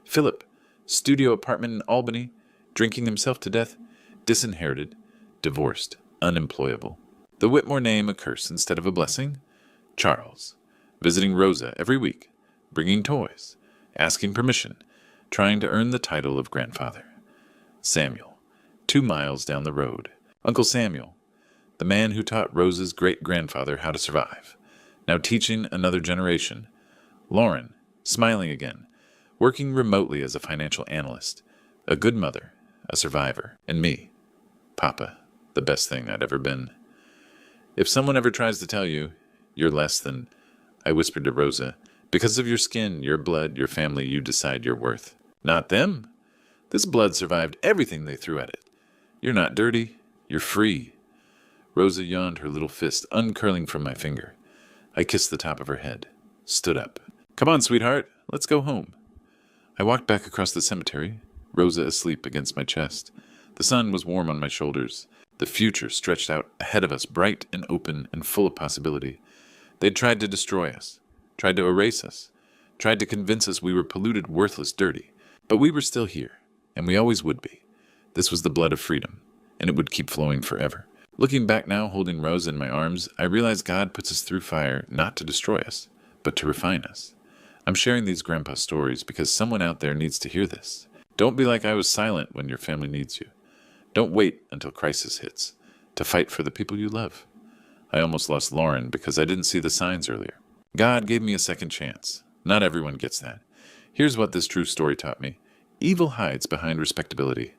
Philip, studio apartment in Albany, drinking himself to death, disinherited, divorced, unemployable. The Whitmore name a curse instead of a blessing. Charles, visiting Rosa every week, bringing toys, asking permission, trying to earn the title of grandfather. Samuel, 2 miles down the road. Uncle Samuel, the man who taught Rosa's great-grandfather how to survive, now teaching another generation. Lauren, smiling again, working remotely as a financial analyst, a good mother, a survivor, and me, Papa, the best thing I'd ever been. If someone ever tries to tell you, you're less than, I whispered to Rosa, because of your skin, your blood, your family, you decide your worth. Not them. This blood survived everything they threw at it. You're not dirty. You're free. Rosa yawned, her little fist uncurling from my finger. I kissed the top of her head, stood up. Come on, sweetheart, let's go home. I walked back across the cemetery, Rosa asleep against my chest. The sun was warm on my shoulders. The future stretched out ahead of us, bright and open and full of possibility. They'd tried to destroy us, tried to erase us, tried to convince us we were polluted, worthless, dirty. But we were still here, and we always would be. This was the blood of freedom, and it would keep flowing forever. Looking back now, holding Rosa in my arms, I realize God puts us through fire not to destroy us, but to refine us. I'm sharing these grandpa stories because someone out there needs to hear this. Don't be like I was silent when your family needs you. Don't wait until crisis hits to fight for the people you love. I almost lost Lauren because I didn't see the signs earlier. God gave me a second chance. Not everyone gets that. Here's what this true story taught me. Evil hides behind respectability.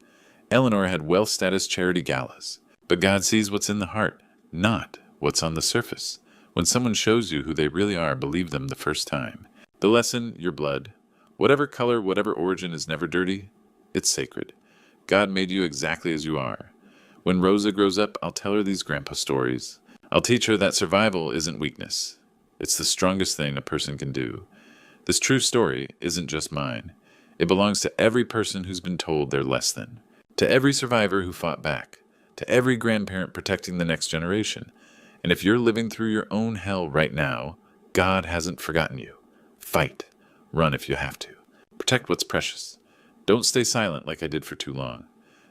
Eleanor had wealth status charity galas. But God sees what's in the heart, not what's on the surface. When someone shows you who they really are, believe them the first time. The lesson, your blood, whatever color, whatever origin, is never dirty. It's sacred. God made you exactly as you are. When Rosa grows up, I'll tell her these grandpa stories. I'll teach her that survival isn't weakness. It's the strongest thing a person can do. This true story isn't just mine. It belongs to every person who's been told they're less than, to every survivor who fought back, to every grandparent protecting the next generation. And if you're living through your own hell right now, God hasn't forgotten you. Fight. Run if you have to. Protect what's precious. Don't stay silent like I did for too long.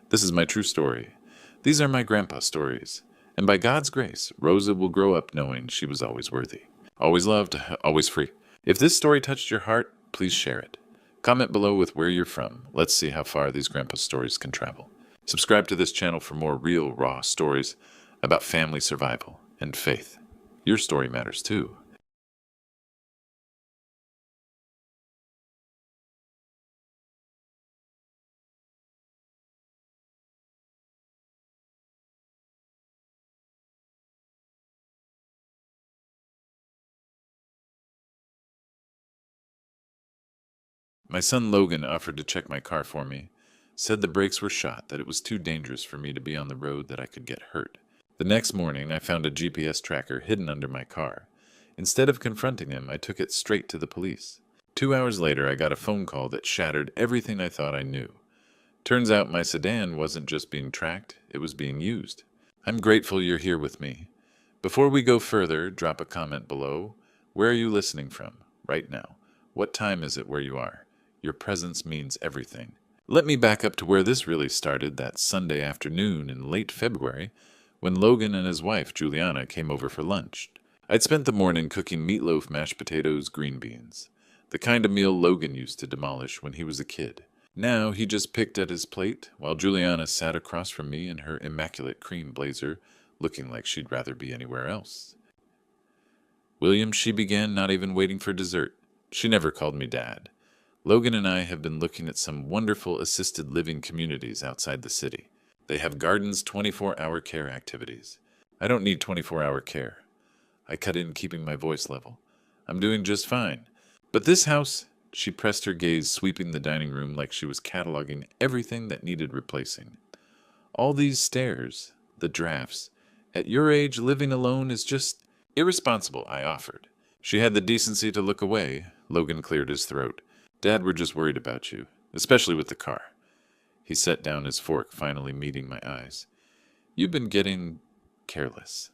This is my true story. These are my grandpa stories. And by God's grace, Rosa will grow up knowing she was always worthy. Always loved, always free. If this story touched your heart, please share it. Comment below with where you're from. Let's see how far these grandpa stories can travel. Subscribe to this channel for more real, raw stories about family survival and faith. Your story matters too. My son Logan offered to check my car for me. Said the brakes were shot, that it was too dangerous for me to be on the road, that I could get hurt. The next morning, I found a GPS tracker hidden under my car. Instead of confronting him, I took it straight to the police. 2 hours later, I got a phone call that shattered everything I thought I knew. Turns out my sedan wasn't just being tracked, it was being used. I'm grateful you're here with me. Before we go further, drop a comment below. Where are you listening from, right now? What time is it where you are? Your presence means everything. Let me back up to where this really started that Sunday afternoon in late February, when Logan and his wife, Juliana, came over for lunch. I'd spent the morning cooking meatloaf, mashed potatoes, green beans. The kind of meal Logan used to demolish when he was a kid. Now he just picked at his plate, while Juliana sat across from me in her immaculate cream blazer, looking like she'd rather be anywhere else. William, she began, not even waiting for dessert. She never called me Dad. Logan and I have been looking at some wonderful assisted living communities outside the city. They have gardens, 24-hour care activities. I don't need 24-hour care. I cut in, keeping my voice level. I'm doing just fine. But this house, she pressed her gaze, sweeping the dining room like she was cataloging everything that needed replacing. All these stairs, the drafts. At your age, living alone is just irresponsible, I offered. She had the decency to look away. Logan cleared his throat. Dad, we're just worried about you, especially with the car. He set down his fork, finally meeting my eyes. You've been getting careless.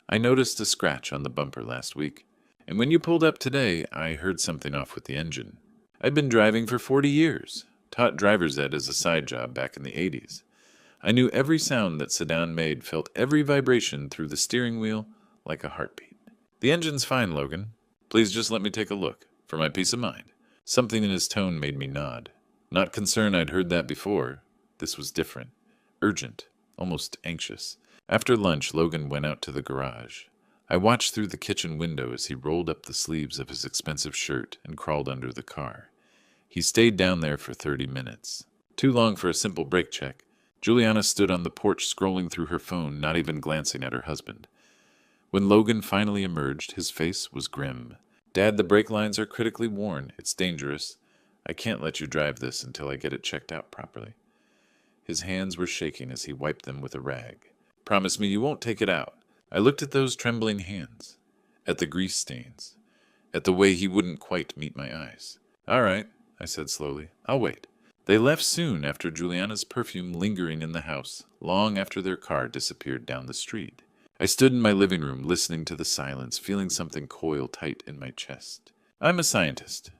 I noticed a scratch on the bumper last week, and when you pulled up today, I heard something off with the engine. I've been driving for 40 years, taught driver's ed as a side job back in the 80s. I knew every sound that sedan made, felt every vibration through the steering wheel like a heartbeat. The engine's fine, Logan. Please just let me take a look, for my peace of mind. Something in his tone made me nod. Not concerned, I'd heard that before. This was different. Urgent. Almost anxious. After lunch, Logan went out to the garage. I watched through the kitchen window as he rolled up the sleeves of his expensive shirt and crawled under the car. He stayed down there for 30 minutes. Too long for a simple brake check. Juliana stood on the porch scrolling through her phone, not even glancing at her husband. When Logan finally emerged, his face was grim. Dad, the brake lines are critically worn. It's dangerous. I can't let you drive this until I get it checked out properly. His hands were shaking as he wiped them with a rag. Promise me you won't take it out. I looked at those trembling hands, at the grease stains, at the way he wouldn't quite meet my eyes. All right, I said slowly. I'll wait. They left soon, after Juliana's perfume lingering in the house, long after their car disappeared down the street. I stood in my living room, listening to the silence, feeling something coil tight in my chest. I'm a scientist.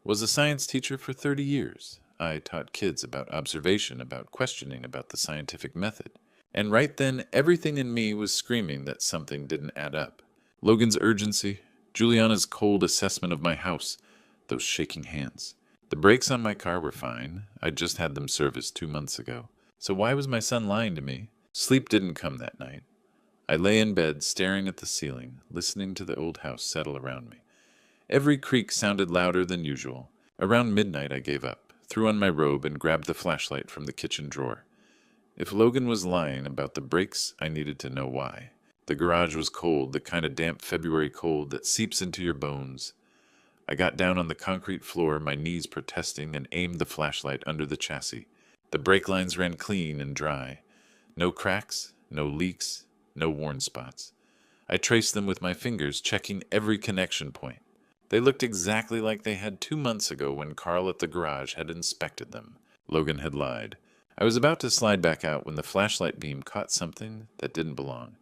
Was a science teacher for 30 years. I taught kids about observation, about questioning, about the scientific method. And right then, everything in me was screaming that something didn't add up. Logan's urgency, Juliana's cold assessment of my house, those shaking hands. The brakes on my car were fine. I'd just had them serviced 2 months ago. So why was my son lying to me? Sleep didn't come that night. I lay in bed, staring at the ceiling, listening to the old house settle around me. Every creak sounded louder than usual. Around midnight, I gave up, threw on my robe, and grabbed the flashlight from the kitchen drawer. If Logan was lying about the brakes, I needed to know why. The garage was cold, the kind of damp February cold that seeps into your bones. I got down on the concrete floor, my knees protesting, and aimed the flashlight under the chassis. The brake lines ran clean and dry. No cracks, no leaks, no worn spots. I traced them with my fingers, checking every connection point. They looked exactly like they had 2 months ago when Carl at the garage had inspected them. Logan had lied. I was about to slide back out when the flashlight beam caught something that didn't belong.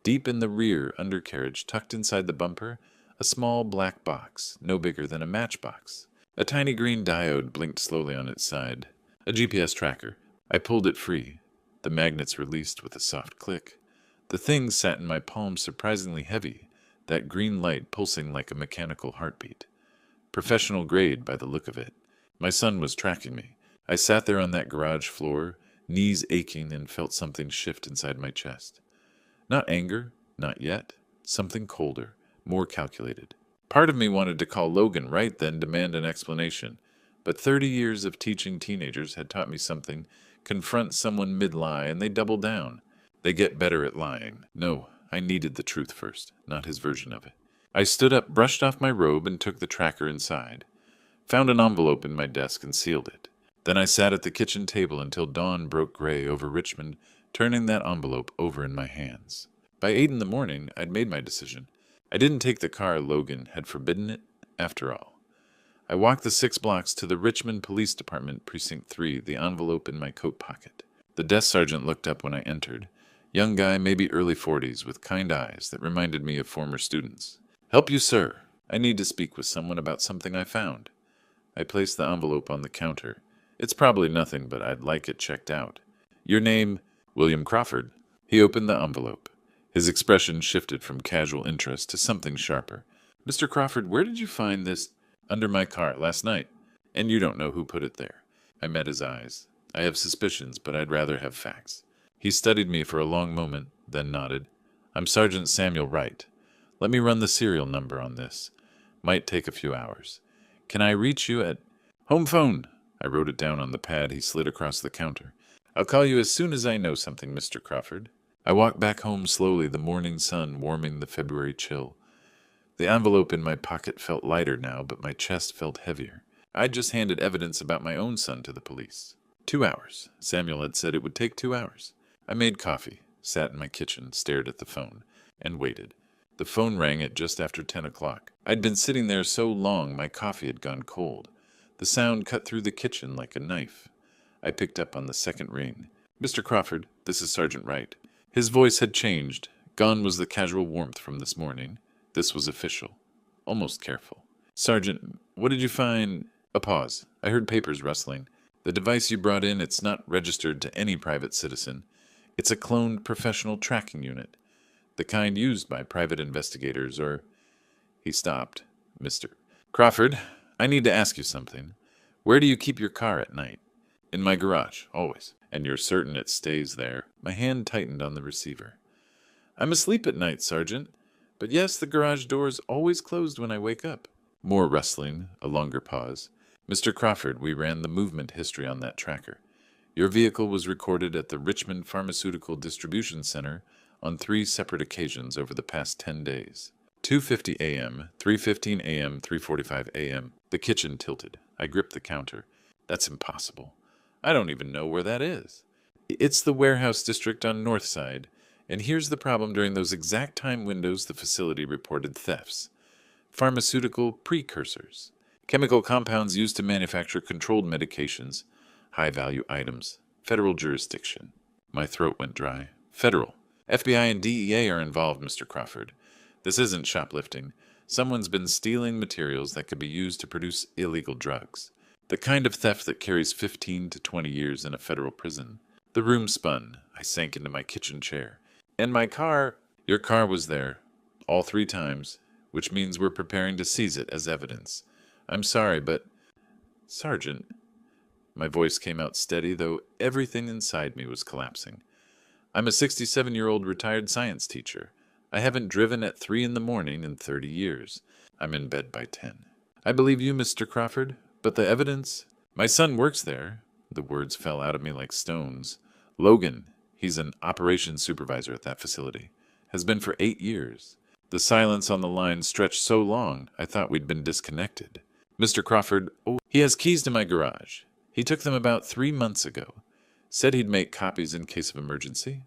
Deep in the rear undercarriage, tucked inside the bumper, a small black box, no bigger than a matchbox. A tiny green diode blinked slowly on its side. A GPS tracker. I pulled it free. The magnets released with a soft click. The thing sat in my palm surprisingly heavy, that green light pulsing like a mechanical heartbeat. Professional grade by the look of it. My son was tracking me. I sat there on that garage floor, knees aching, and felt something shift inside my chest. Not anger, not yet. Something colder, more calculated. Part of me wanted to call Logan right then, demand an explanation. But 30 years of teaching teenagers had taught me something. Confront someone mid-lie, and they double down. They get better at lying. No, I needed the truth first, not his version of it. I stood up, brushed off my robe, and took the tracker inside. Found an envelope in my desk and sealed it. Then I sat at the kitchen table until dawn broke gray over Richmond, turning that envelope over in my hands. By 8 in the morning, I'd made my decision. I didn't take the car Logan had forbidden it, after all. I walked the 6 blocks to the Richmond Police Department, Precinct 3, the envelope in my coat pocket. The desk sergeant looked up when I entered. Young guy, maybe early 40s, with kind eyes that reminded me of former students. "Help you, sir. I need to speak with someone about something I found." I placed the envelope on the counter. "It's probably nothing, but I'd like it checked out." "Your name?" "William Crawford." He opened the envelope. His expression shifted from casual interest to something sharper. "Mr. Crawford, where did you find this?" "Under my car, last night." "And you don't know who put it there?" I met his eyes. "I have suspicions, but I'd rather have facts." He studied me for a long moment, then nodded. "I'm Sergeant Samuel Wright. Let me run the serial number on this. Might take a few hours. Can I reach you at—" "Home phone." I wrote it down on the pad he slid across the counter. "I'll call you as soon as I know something, Mr. Crawford." I walked back home slowly, the morning sun warming the February chill. The envelope in my pocket felt lighter now, but my chest felt heavier. I'd just handed evidence about my own son to the police. 2 hours. Samuel had said it would take 2 hours. I made coffee, sat in my kitchen, stared at the phone, and waited. The phone rang at just after 10 o'clock. I'd been sitting there so long my coffee had gone cold. The sound cut through the kitchen like a knife. I picked up on the second ring. "Mr. Crawford, this is Sergeant Wright." His voice had changed. Gone was the casual warmth from this morning. This was official, almost careful. "Sergeant, what did you find—" A pause. I heard papers rustling. "The device you brought in, it's not registered to any private citizen. It's a cloned professional tracking unit. The kind used by private investigators or—" He stopped. "Mr. Crawford, I need to ask you something. Where do you keep your car at night?" "In my garage, always." "And you're certain it stays there?" My hand tightened on the receiver. "I'm asleep at night, Sergeant. But yes, the garage door's always closed when I wake up." More rustling, a longer pause. "Mr. Crawford, we ran the movement history on that tracker. Your vehicle was recorded at the Richmond Pharmaceutical Distribution Center on 3 separate occasions over the past 10 days. 2:50 a.m., 3:15 a.m., 3:45 a.m. The kitchen tilted. I gripped the counter. "That's impossible. I don't even know where that is." "It's the warehouse district on North Side. And here's the problem: during those exact time windows the facility reported thefts. Pharmaceutical precursors. Chemical compounds used to manufacture controlled medications. High-value items. Federal jurisdiction." My throat went dry. "Federal. FBI and DEA are involved, Mr. Crawford. This isn't shoplifting. Someone's been stealing materials that could be used to produce illegal drugs. The kind of theft that carries 15 to 20 years in a federal prison." The room spun. I sank into my kitchen chair. "And my car—" "Your car was there. All 3 times. Which means we're preparing to seize it as evidence. I'm sorry, but—" "Sergeant." My voice came out steady, though everything inside me was collapsing. "I'm a 67-year-old retired science teacher. I haven't driven at 3 in the morning in 30 years. I'm in bed by 10. I believe you, Mr. Crawford, but the evidence—" "My son works there." The words fell out of me like stones. "Logan, he's an operations supervisor at that facility. Has been for 8 years. The silence on the line stretched so long, I thought we'd been disconnected. "Mr. Crawford, oh, he has keys to my garage. He took them about 3 months ago. Said he'd make copies in case of emergency."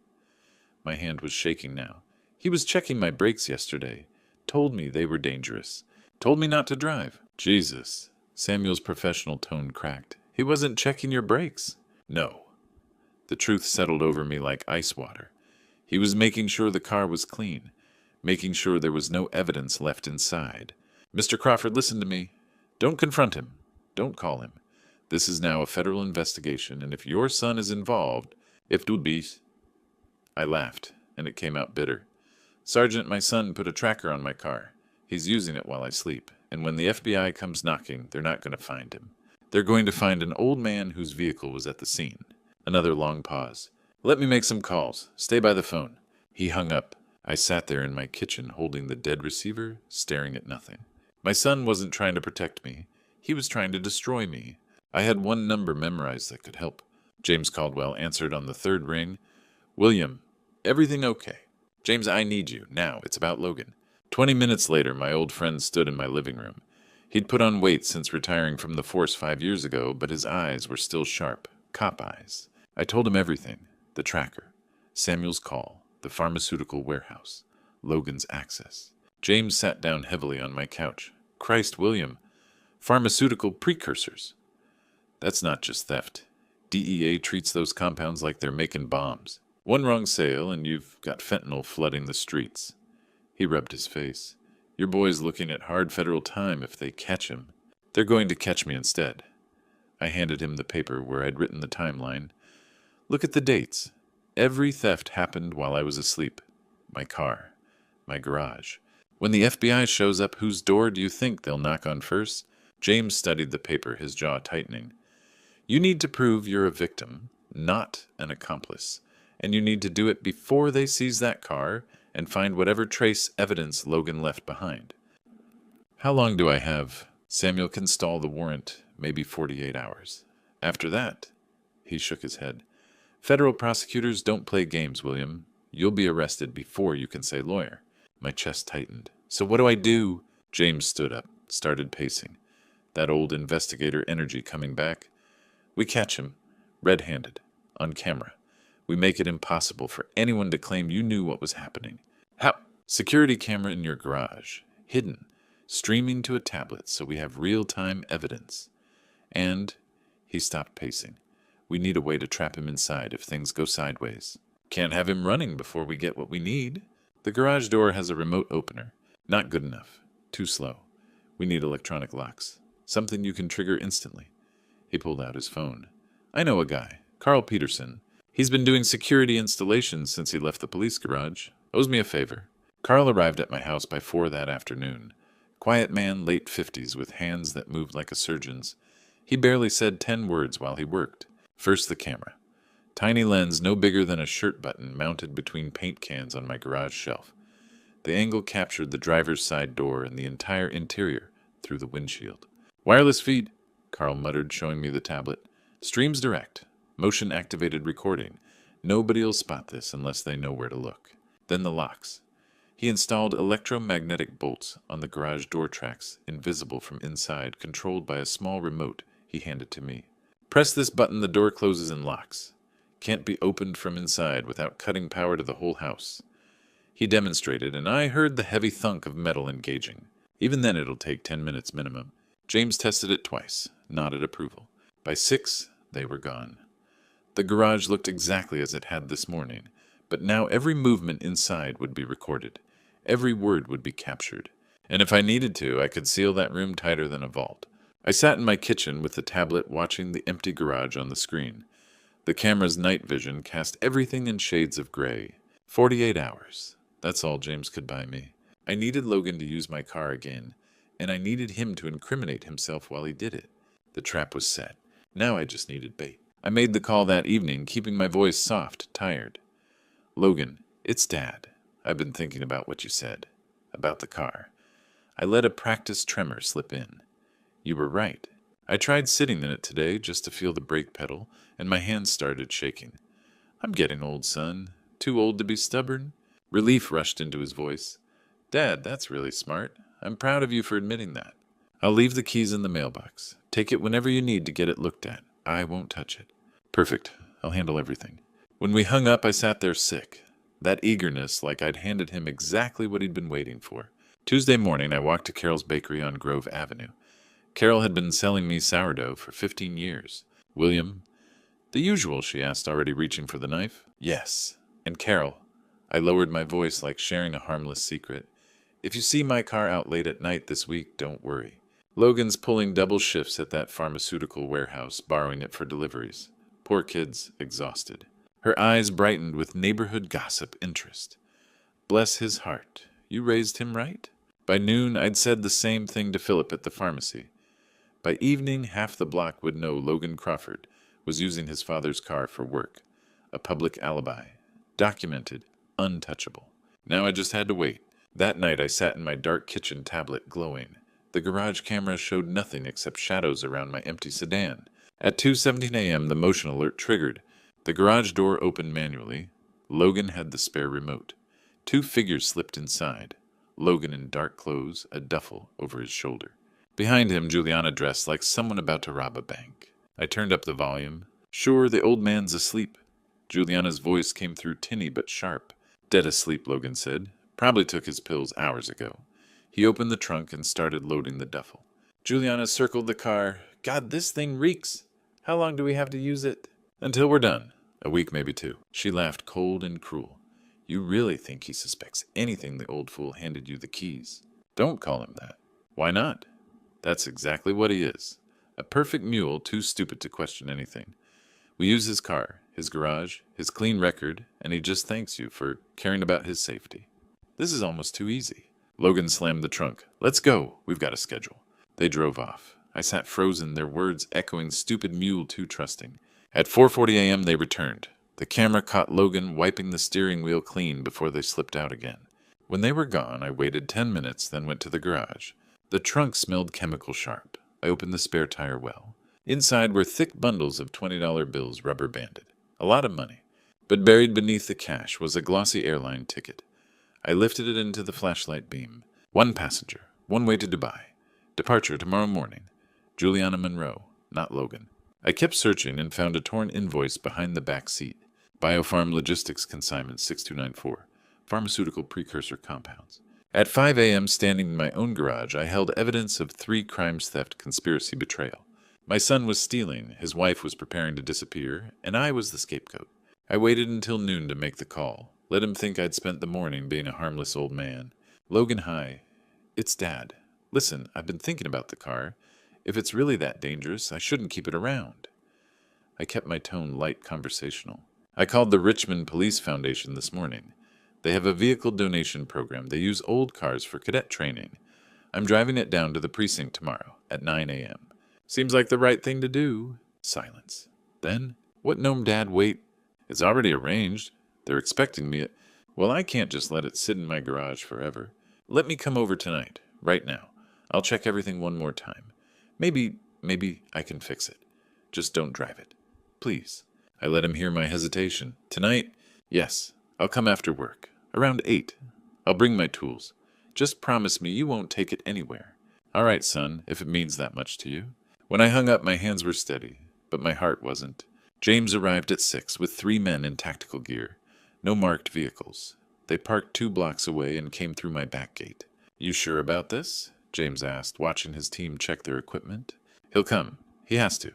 My hand was shaking now. "He was checking my brakes yesterday. Told me they were dangerous. Told me not to drive." "Jesus." Samuel's professional tone cracked. "He wasn't checking your brakes." "No." The truth settled over me like ice water. He was making sure the car was clean. Making sure there was no evidence left inside. "Mr. Crawford, listen to me. Don't confront him. Don't call him. This is now a federal investigation, and if your son is involved, if du bist—" I laughed, and it came out bitter. "Sergeant, my son put a tracker on my car. He's using it while I sleep, and when the FBI comes knocking, they're not going to find him. They're going to find an old man whose vehicle was at the scene." Another long pause. "Let me make some calls. Stay by the phone." He hung up. I sat there in my kitchen holding the dead receiver, staring at nothing. My son wasn't trying to protect me. He was trying to destroy me. I had one number memorized that could help. James Caldwell answered on the 3rd ring. "William, everything okay?" "James, I need you. Now, it's about Logan." 20 minutes later, my old friend stood in my living room. He'd put on weight since retiring from the force 5 years ago, but his eyes were still sharp, cop eyes. I told him everything: the tracker, Samuel's call, the pharmaceutical warehouse, Logan's access. James sat down heavily on my couch. Christ, William, pharmaceutical precursors. That's not just theft. DEA treats those compounds like they're making bombs. One wrong sale and you've got fentanyl flooding the streets. He rubbed his face. Your boy's looking at hard federal time if they catch him. They're going to catch me instead. I handed him the paper where I'd written the timeline. Look at the dates. Every theft happened while I was asleep. My car. My garage. When the FBI shows up, whose door do you think they'll knock on first? James studied the paper, his jaw tightening. You need to prove you're a victim, not an accomplice. And you need to do it before they seize that car and find whatever trace evidence Logan left behind. How long do I have? Samuel can stall the warrant, maybe 48 hours. After that, he shook his head. Federal prosecutors don't play games, William. You'll be arrested before you can say lawyer. My chest tightened. So what do I do? James stood up, started pacing. That old investigator energy coming back. We catch him, red-handed, on camera. We make it impossible for anyone to claim you knew what was happening. How? Security camera in your garage, hidden, streaming to a tablet so we have real-time evidence. And he stopped pacing. We need a way to trap him inside if things go sideways. Can't have him running before we get what we need. The garage door has a remote opener. Not good enough. Too slow. We need electronic locks. Something you can trigger instantly. He pulled out his phone. I know a guy, Carl Peterson. He's been doing security installations since he left the police garage. Owes me a favor. Carl arrived at my house by 4 that afternoon. Quiet man, late 50s, with hands that moved like a surgeon's. He barely said 10 words while he worked. First the camera. Tiny lens no bigger than a shirt button mounted between paint cans on my garage shelf. The angle captured the driver's side door and the entire interior through the windshield. Wireless feed, Carl muttered, showing me the tablet. Streams direct. Motion-activated recording. Nobody'll spot this unless they know where to look. Then the locks. He installed electromagnetic bolts on the garage door tracks, invisible from inside, controlled by a small remote he handed to me. Press this button, the door closes and locks. Can't be opened from inside without cutting power to the whole house. He demonstrated, and I heard the heavy thunk of metal engaging. Even then it'll take 10 minutes minimum. James tested it twice, nodded approval. By 6, they were gone. The garage looked exactly as it had this morning, but now every movement inside would be recorded. Every word would be captured. And if I needed to, I could seal that room tighter than a vault. I sat in my kitchen with the tablet watching the empty garage on the screen. The camera's night vision cast everything in shades of gray. 48 hours. That's all James could buy me. I needed Logan to use my car again, and I needed him to incriminate himself while he did it. The trap was set. Now I just needed bait. I made the call that evening, keeping my voice soft, tired. Logan, it's Dad. I've been thinking about what you said. About the car. I let a practiced tremor slip in. You were right. I tried sitting in it today just to feel the brake pedal, and my hands started shaking. I'm getting old, son. Too old to be stubborn. Relief rushed into his voice. Dad, that's really smart. I'm proud of you for admitting that. I'll leave the keys in the mailbox. Take it whenever you need to get it looked at. I won't touch it. Perfect. I'll handle everything. When we hung up, I sat there sick. That eagerness, like I'd handed him exactly what he'd been waiting for. Tuesday morning, I walked to Carol's bakery on Grove Avenue. Carol had been selling me sourdough for 15 years. William, the usual, she asked, already reaching for the knife. Yes. And Carol, I lowered my voice like sharing a harmless secret. If you see my car out late at night this week, don't worry. Logan's pulling double shifts at that pharmaceutical warehouse, borrowing it for deliveries. Poor kid's exhausted. Her eyes brightened with neighborhood gossip interest. Bless his heart. You raised him right? By noon, I'd said the same thing to Philip at the pharmacy. By evening, half the block would know Logan Crawford was using his father's car for work. A public alibi. Documented. Untouchable. Now I just had to wait. That night I sat in my dark kitchen tablet glowing. The garage camera showed nothing except shadows around my empty sedan. At 2:17 a.m. the motion alert triggered. The garage door opened manually. Logan had the spare remote. 2 figures slipped inside. Logan in dark clothes, a duffel over his shoulder. Behind him, Juliana dressed like someone about to rob a bank. I turned up the volume. Sure, the old man's asleep. Juliana's voice came through tinny but sharp. Dead asleep, Logan said. Probably took his pills hours ago. He opened the trunk and started loading the duffel. Juliana circled the car. God, this thing reeks. How long do we have to use it? Until we're done. A week, maybe two. She laughed cold and cruel. You really think he suspects anything the old fool handed you the keys? Don't call him that. Why not? That's exactly what he is. A perfect mule, too stupid to question anything. We use his car, his garage, his clean record, and he just thanks you for caring about his safety. This is almost too easy. Logan slammed the trunk. Let's go. We've got a schedule. They drove off. I sat frozen, their words echoing stupid mule too trusting. At 4:40 a.m. they returned. The camera caught Logan wiping the steering wheel clean before they slipped out again. When they were gone, I waited 10 minutes, then went to the garage. The trunk smelled chemical sharp. I opened the spare tire well. Inside were thick bundles of $20 bills rubber banded. A lot of money. But buried beneath the cash was a glossy airline ticket. I lifted it into the flashlight beam. One passenger, one way to Dubai. Departure tomorrow morning. Juliana Monroe, not Logan. I kept searching and found a torn invoice behind the back seat. Biopharm Logistics Consignment 6294. Pharmaceutical precursor compounds. At 5 a.m., standing in my own garage, I held evidence of 3 crimes: theft, conspiracy, betrayal. My son was stealing, his wife was preparing to disappear, and I was the scapegoat. I waited until noon to make the call. Let him think I'd spent the morning being a harmless old man. Logan, hi. It's Dad. Listen, I've been thinking about the car. If it's really that dangerous, I shouldn't keep it around. I kept my tone light conversational. I called the Richmond Police Foundation this morning. They have a vehicle donation program. They use old cars for cadet training. I'm driving it down to the precinct tomorrow at 9 a.m. Seems like the right thing to do. Silence. Then, what gnome dad, wait. It's already arranged. They're expecting me at... Well, I can't just let it sit in my garage forever. Let me come over tonight, right now. I'll check everything one more time. Maybe I can fix it. Just don't drive it. Please. I let him hear my hesitation. Tonight? Yes. I'll come after work. Around 8. I'll bring my tools. Just promise me you won't take it anywhere. All right, son, if it means that much to you. When I hung up, my hands were steady, but my heart wasn't. James arrived at 6 with 3 men in tactical gear. No marked vehicles. They parked 2 blocks away and came through my back gate. You sure about this? James asked, watching his team check their equipment. He'll come. He has to.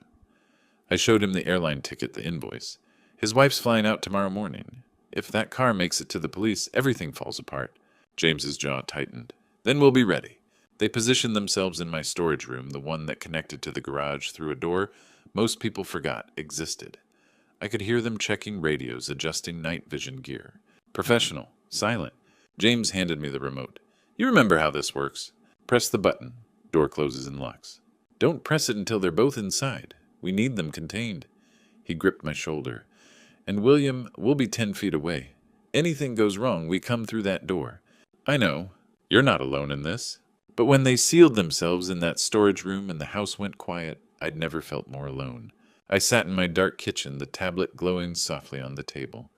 I showed him the airline ticket, the invoice. His wife's flying out tomorrow morning. If that car makes it to the police, everything falls apart. James's jaw tightened. Then we'll be ready. They positioned themselves in my storage room, the one that connected to the garage through a door most people forgot existed. I could hear them checking radios, adjusting night vision gear. Professional. Silent. James handed me the remote. You remember how this works. Press the button. Door closes and locks. Don't press it until they're both inside. We need them contained. He gripped my shoulder. And William, we'll be 10 feet away. Anything goes wrong, we come through that door. I know. You're not alone in this. But when they sealed themselves in that storage room and the house went quiet, I'd never felt more alone. I sat in my dark kitchen, the tablet glowing softly on the table.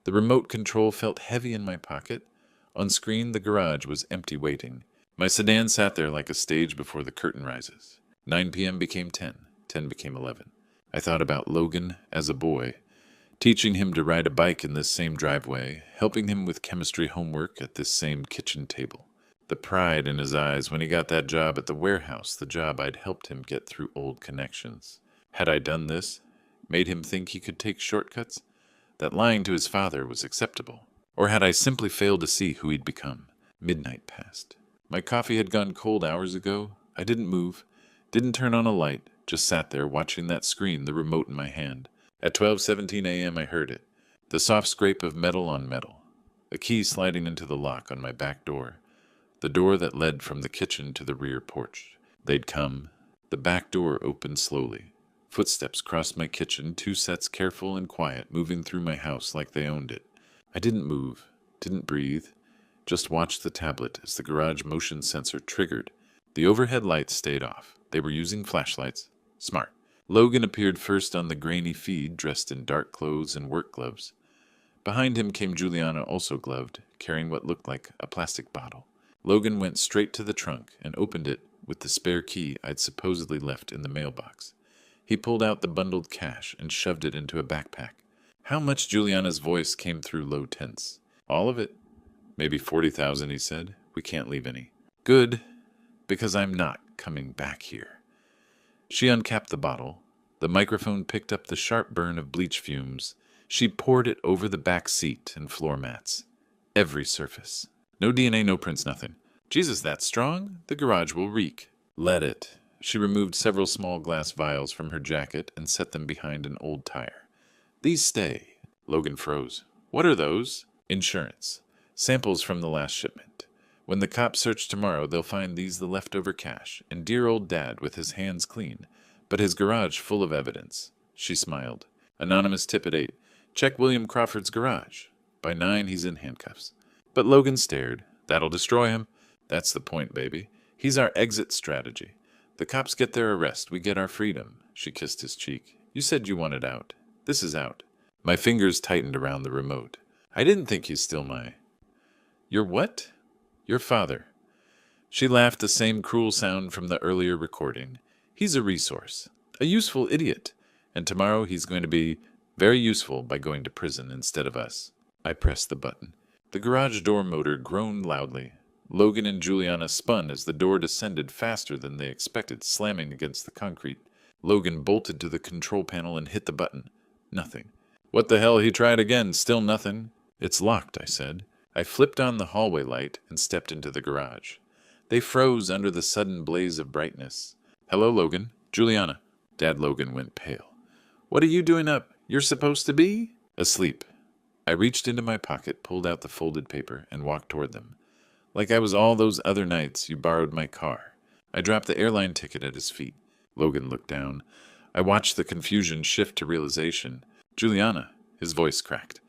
The remote control felt heavy in my pocket. On screen, the garage was empty waiting. My sedan sat there like a stage before the curtain rises. 9 p.m. became 10. 10 became 11. I thought about Logan as a boy, teaching him to ride a bike in this same driveway, helping him with chemistry homework at this same kitchen table. The pride in his eyes when he got that job at the warehouse, the job I'd helped him get through old connections. Had I done this, made him think he could take shortcuts, that lying to his father was acceptable? Or had I simply failed to see who he'd become? Midnight passed. My coffee had gone cold hours ago. I didn't move, didn't turn on a light, just sat there watching that screen, the remote in my hand. At 12:17 a.m. I heard it, the soft scrape of metal on metal, a key sliding into the lock on my back door, the door that led from the kitchen to the rear porch. They'd come. The back door opened slowly. Footsteps crossed my kitchen, 2 sets careful and quiet, moving through my house like they owned it. I didn't move, didn't breathe, just watched the tablet as the garage motion sensor triggered. The overhead lights stayed off. They were using flashlights. Smart. Logan appeared first on the grainy feed, dressed in dark clothes and work gloves. Behind him came Juliana, also gloved, carrying what looked like a plastic bottle. Logan went straight to the trunk and opened it with the spare key I'd supposedly left in the mailbox. He pulled out the bundled cash and shoved it into a backpack. How much? Juliana's voice came through low tense. All of it. Maybe 40,000, he said. We can't leave any. Good, because I'm not coming back here. She uncapped the bottle. The microphone picked up the sharp burn of bleach fumes. She poured it over the back seat and floor mats. Every surface. No DNA, no prints, nothing. Jesus, that's strong? The garage will reek. Let it. She removed several small glass vials from her jacket and set them behind an old tire. These stay. Logan froze. What are those? Insurance. Samples from the last shipment. When the cops search tomorrow, they'll find these the leftover cash, and dear old Dad with his hands clean, but his garage full of evidence. She smiled. Anonymous tip at 8. Check William Crawford's garage. By 9, he's in handcuffs. But Logan stared. That'll destroy him. That's the point, baby. He's our exit strategy. The cops get their arrest. We get our freedom. She kissed his cheek. You said you wanted out. This is out. My fingers tightened around the remote. I didn't think he's still my... Your what? Your father. She laughed, the same cruel sound from the earlier recording. He's a resource. A useful idiot. And tomorrow he's going to be very useful by going to prison instead of us. I pressed the button. The garage door motor groaned loudly. Logan and Juliana spun as the door descended faster than they expected, slamming against the concrete. Logan bolted to the control panel and hit the button. Nothing. What the hell? He tried again. Still nothing. It's locked, I said. I flipped on the hallway light and stepped into the garage. They froze under the sudden blaze of brightness. Hello, Logan. Juliana. Dad. Logan went pale. What are you doing up? You're supposed to be? Asleep. I reached into my pocket, pulled out the folded paper, and walked toward them. Like I was all those other nights you borrowed my car. I dropped the airline ticket at his feet. Logan looked down. I watched the confusion shift to realization. Juliana. His voice cracked.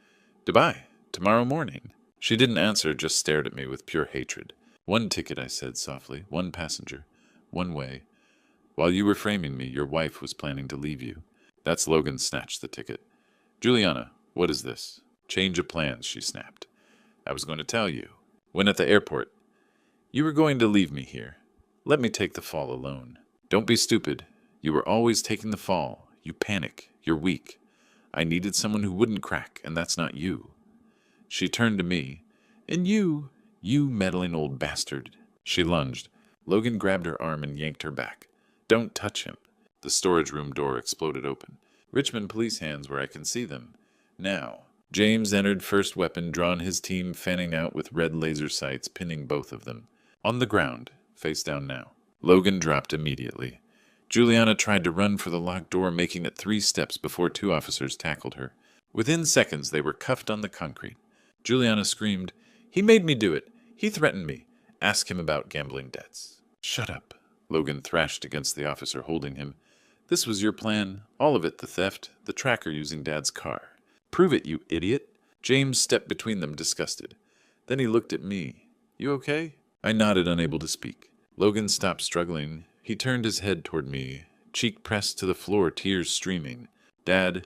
Goodbye. Tomorrow morning. She didn't answer, just stared at me with pure hatred. One ticket, I said softly. One passenger. One way. While you were framing me, your wife was planning to leave you. That's Logan snatched the ticket. Juliana, what is this? Change of plans, she snapped. I was going to tell you. When at the airport. You were going to leave me here. Let me take the fall alone. Don't be stupid. You were always taking the fall. You panic. You're weak. I needed someone who wouldn't crack, and that's not you. She turned to me. And you meddling old bastard. She lunged. Logan grabbed her arm and yanked her back. Don't touch him. The storage room door exploded open. Richmond police hands where I can see them. Now. James entered, first weapon drawn, his team fanning out with red laser sights, pinning both of them. On the ground, face down now. Logan dropped immediately. Juliana tried to run for the locked door, making it 3 steps before 2 officers tackled her. Within seconds, they were cuffed on the concrete. Juliana screamed, He made me do it. He threatened me. Ask him about gambling debts. Shut up. Logan thrashed against the officer holding him. This was your plan. All of it, the theft, the tracker using Dad's car. Prove it, you idiot. James stepped between them, disgusted. Then he looked at me. You okay? I nodded, unable to speak. Logan stopped struggling. He turned his head toward me, cheek pressed to the floor, tears streaming. Daddy,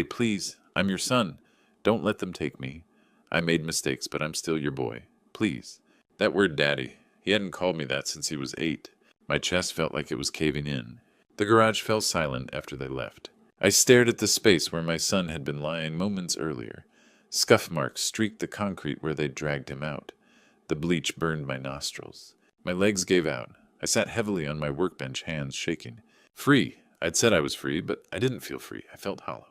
please. I'm your son. Don't let them take me. I made mistakes, but I'm still your boy. Please. That word daddy. He hadn't called me that since he was 8. My chest felt like it was caving in. The garage fell silent after they left. I stared at the space where my son had been lying moments earlier. Scuff marks streaked the concrete where they'd dragged him out. The bleach burned my nostrils. My legs gave out. I sat heavily on my workbench, hands shaking. Free. I'd said I was free, but I didn't feel free. I felt hollow.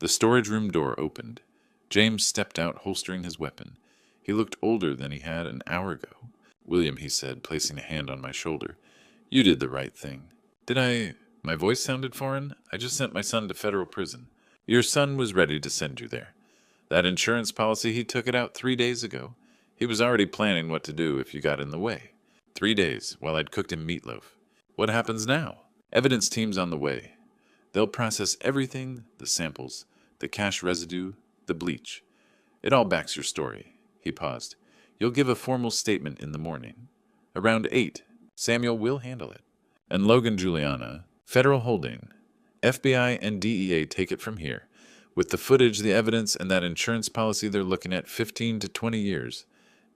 The storage room door opened. James stepped out, holstering his weapon. He looked older than he had an hour ago. William, he said, placing a hand on my shoulder. You did the right thing. Did I... My voice sounded foreign. I just sent my son to federal prison. Your son was ready to send you there. That insurance policy, he took it out 3 days ago. He was already planning what to do if you got in the way. 3 days, while I'd cooked him meatloaf. What happens now? Evidence team's on the way. They'll process everything, the samples, the cash residue, the bleach. It all backs your story. He paused. You'll give a formal statement in the morning. Around 8. Samuel will handle it. And Logan, Juliana... Federal holding. FBI and DEA take it from here. With the footage, the evidence, and that insurance policy, they're looking at 15 to 20 years.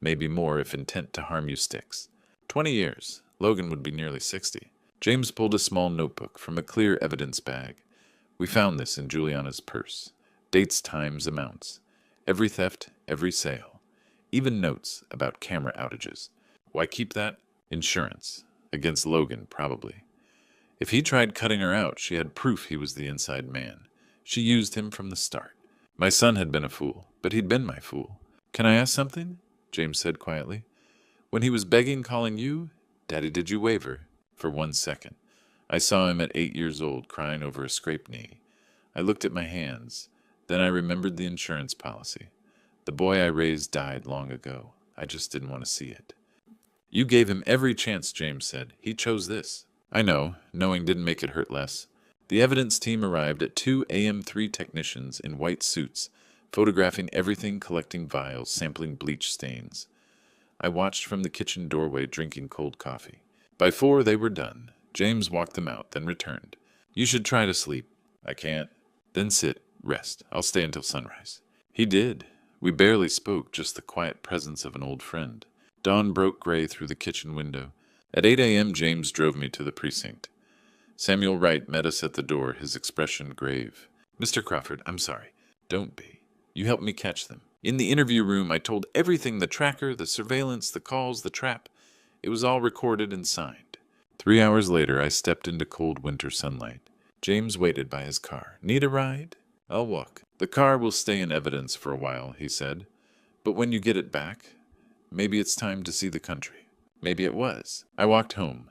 Maybe more if intent to harm you sticks. 20 years. Logan would be nearly 60. James pulled a small notebook from a clear evidence bag. We found this in Juliana's purse. Dates, times, amounts. Every theft, every sale. Even notes about camera outages. Why keep that? Insurance. Against Logan, probably. If he tried cutting her out, she had proof he was the inside man. She used him from the start. My son had been a fool, but he'd been my fool. Can I ask something? James said quietly. When he was begging, calling you, Daddy, did you waver? For 1 second. I saw him at 8 years old, crying over a scraped knee. I looked at my hands. Then I remembered the insurance policy. The boy I raised died long ago. I just didn't want to see it. You gave him every chance, James said. He chose this. I know. Knowing didn't make it hurt less. The evidence team arrived at 2 AM3 technicians in white suits, photographing everything, collecting vials, sampling bleach stains. I watched from the kitchen doorway, drinking cold coffee. By 4, they were done. James walked them out, then returned. You should try to sleep. I can't. Then sit, rest. I'll stay until sunrise. He did. We barely spoke, just the quiet presence of an old friend. Dawn broke gray through the kitchen window. At 8 a.m., James drove me to the precinct. Samuel Wright met us at the door, his expression grave. Mr. Crawford, I'm sorry. Don't be. You helped me catch them. In the interview room, I told everything, the tracker, the surveillance, the calls, the trap. It was all recorded and signed. 3 hours later, I stepped into cold winter sunlight. James waited by his car. Need a ride? I'll walk. The car will stay in evidence for a while, he said. But when you get it back, maybe it's time to see the country. Maybe it was. I walked home.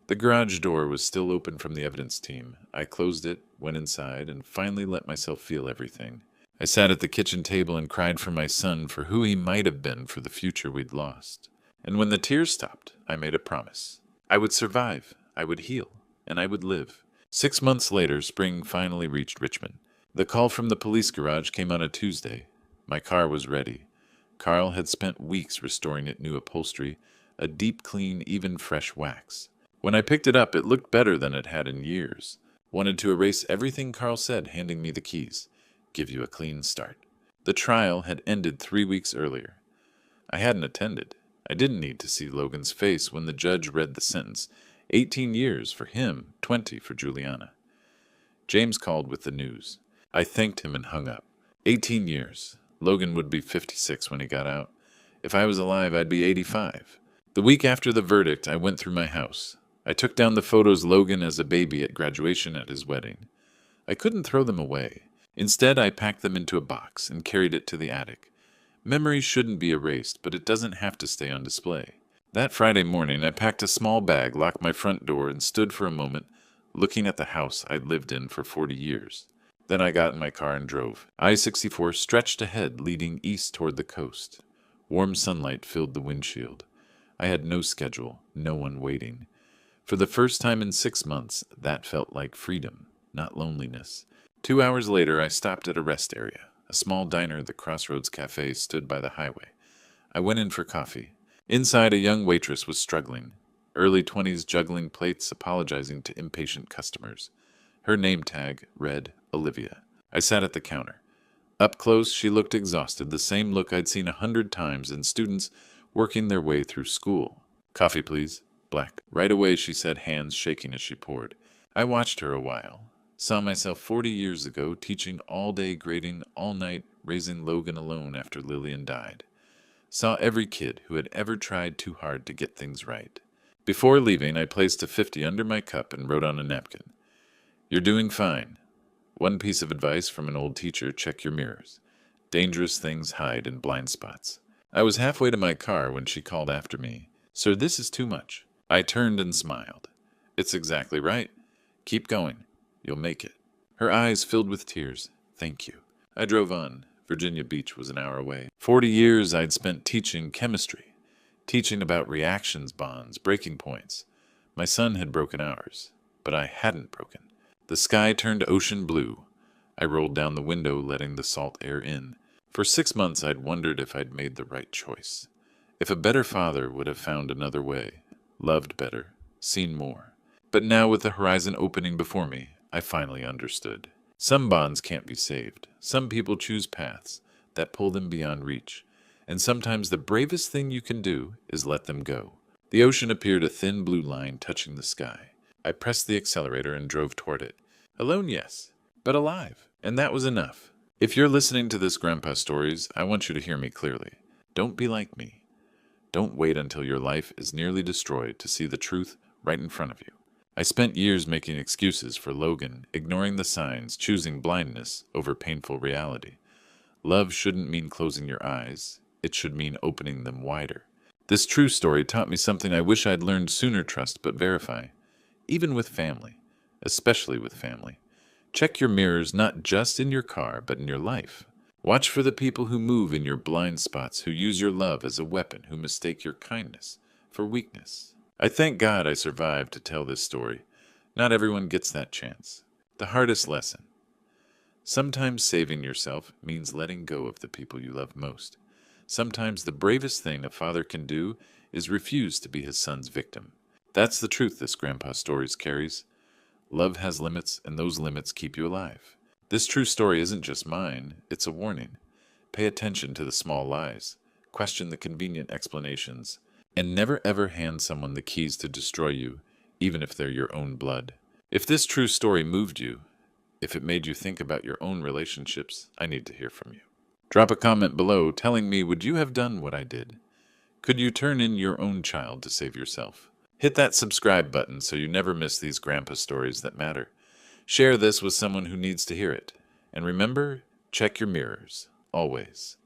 The garage door was still open from the evidence team. I closed it, went inside, and finally let myself feel everything. I sat at the kitchen table and cried for my son, for who he might have been, for the future we'd lost. And when the tears stopped, I made a promise. I would survive, I would heal, and I would live. 6 months later, spring finally reached Richmond. The call from the police garage came on a Tuesday. My car was ready. Carl had spent weeks restoring it new upholstery, a deep clean, even fresh wax. When I picked it up, it looked better than it had in years. Wanted to erase everything Carl said, handing me the keys. Give you a clean start. The trial had ended 3 weeks earlier. I hadn't attended. I didn't need to see Logan's face when the judge read the sentence. 18 years for him, 20 for Juliana. James called with the news. I thanked him and hung up. 18 years. Logan would be 56 when he got out. If I was alive, I'd be 85. The week after the verdict, I went through my house. I took down the photos Logan as a baby at graduation at his wedding. I couldn't throw them away. Instead, I packed them into a box and carried it to the attic. Memories shouldn't be erased, but it doesn't have to stay on display. That Friday morning, I packed a small bag, locked my front door, and stood for a moment, looking at the house I'd lived in for 40 years. Then I got in my car and drove. I-64 stretched ahead, leading east toward the coast. Warm sunlight filled the windshield. I had no schedule, no one waiting. For the first time in 6 months, that felt like freedom, not loneliness. 2 hours later, I stopped at a rest area. A small diner, the Crossroads Cafe, stood by the highway. I went in for coffee. Inside, a young waitress was struggling. Early 20s, juggling plates, apologizing to impatient customers. Her name tag read Olivia. I sat at the counter. Up close, she looked exhausted, the same look I'd seen 100 times in students working their way through school. Coffee, please. Black. Right away, she said, hands shaking as she poured. I watched her a while. Saw myself 40 years ago, teaching all day, grading all night, raising Logan alone after Lillian died. Saw every kid who had ever tried too hard to get things right. Before leaving, I placed a 50 under my cup and wrote on a napkin, "You're doing fine. One piece of advice from an old teacher, check your mirrors. Dangerous things hide in blind spots." I was halfway to my car when she called after me, "Sir, this is too much." I turned and smiled. "It's exactly right. Keep going. You'll make it." Her eyes filled with tears. "Thank you." I drove on. Virginia Beach was an hour away. 40 years I'd spent teaching chemistry, teaching about reactions, bonds, breaking points. My son had broken ours, but I hadn't broken. The sky turned ocean blue. I rolled down the window, letting the salt air in. For 6 months I'd wondered if I'd made the right choice. If a better father would have found another way, loved better, seen more. But now with the horizon opening before me, I finally understood. Some bonds can't be saved. Some people choose paths that pull them beyond reach. And sometimes the bravest thing you can do is let them go. The ocean appeared a thin blue line touching the sky. I pressed the accelerator and drove toward it. Alone, yes, but alive, and that was enough. If you're listening to this Grandpa Stories, I want you to hear me clearly. Don't be like me. Don't wait until your life is nearly destroyed to see the truth right in front of you. I spent years making excuses for Logan, ignoring the signs, choosing blindness over painful reality. Love shouldn't mean closing your eyes. It should mean opening them wider. This true story taught me something I wish I'd learned sooner: trust but verify. Even with family, especially with family. Check your mirrors not just in your car, but in your life. Watch for the people who move in your blind spots, who use your love as a weapon, who mistake your kindness for weakness. I thank God I survived to tell this story. Not everyone gets that chance. The hardest lesson. Sometimes saving yourself means letting go of the people you love most. Sometimes the bravest thing a father can do is refuse to be his son's victim. That's the truth this Grandpa Stories carries. Love has limits, and those limits keep you alive. This true story isn't just mine, it's a warning. Pay attention to the small lies, question the convenient explanations, and never ever hand someone the keys to destroy you, even if they're your own blood. If this true story moved you, if it made you think about your own relationships, I need to hear from you. Drop a comment below telling me, would you have done what I did? Could you turn in your own child to save yourself? Hit that subscribe button so you never miss these Grandpa Stories that matter. Share this with someone who needs to hear it. And remember, check your mirrors, always.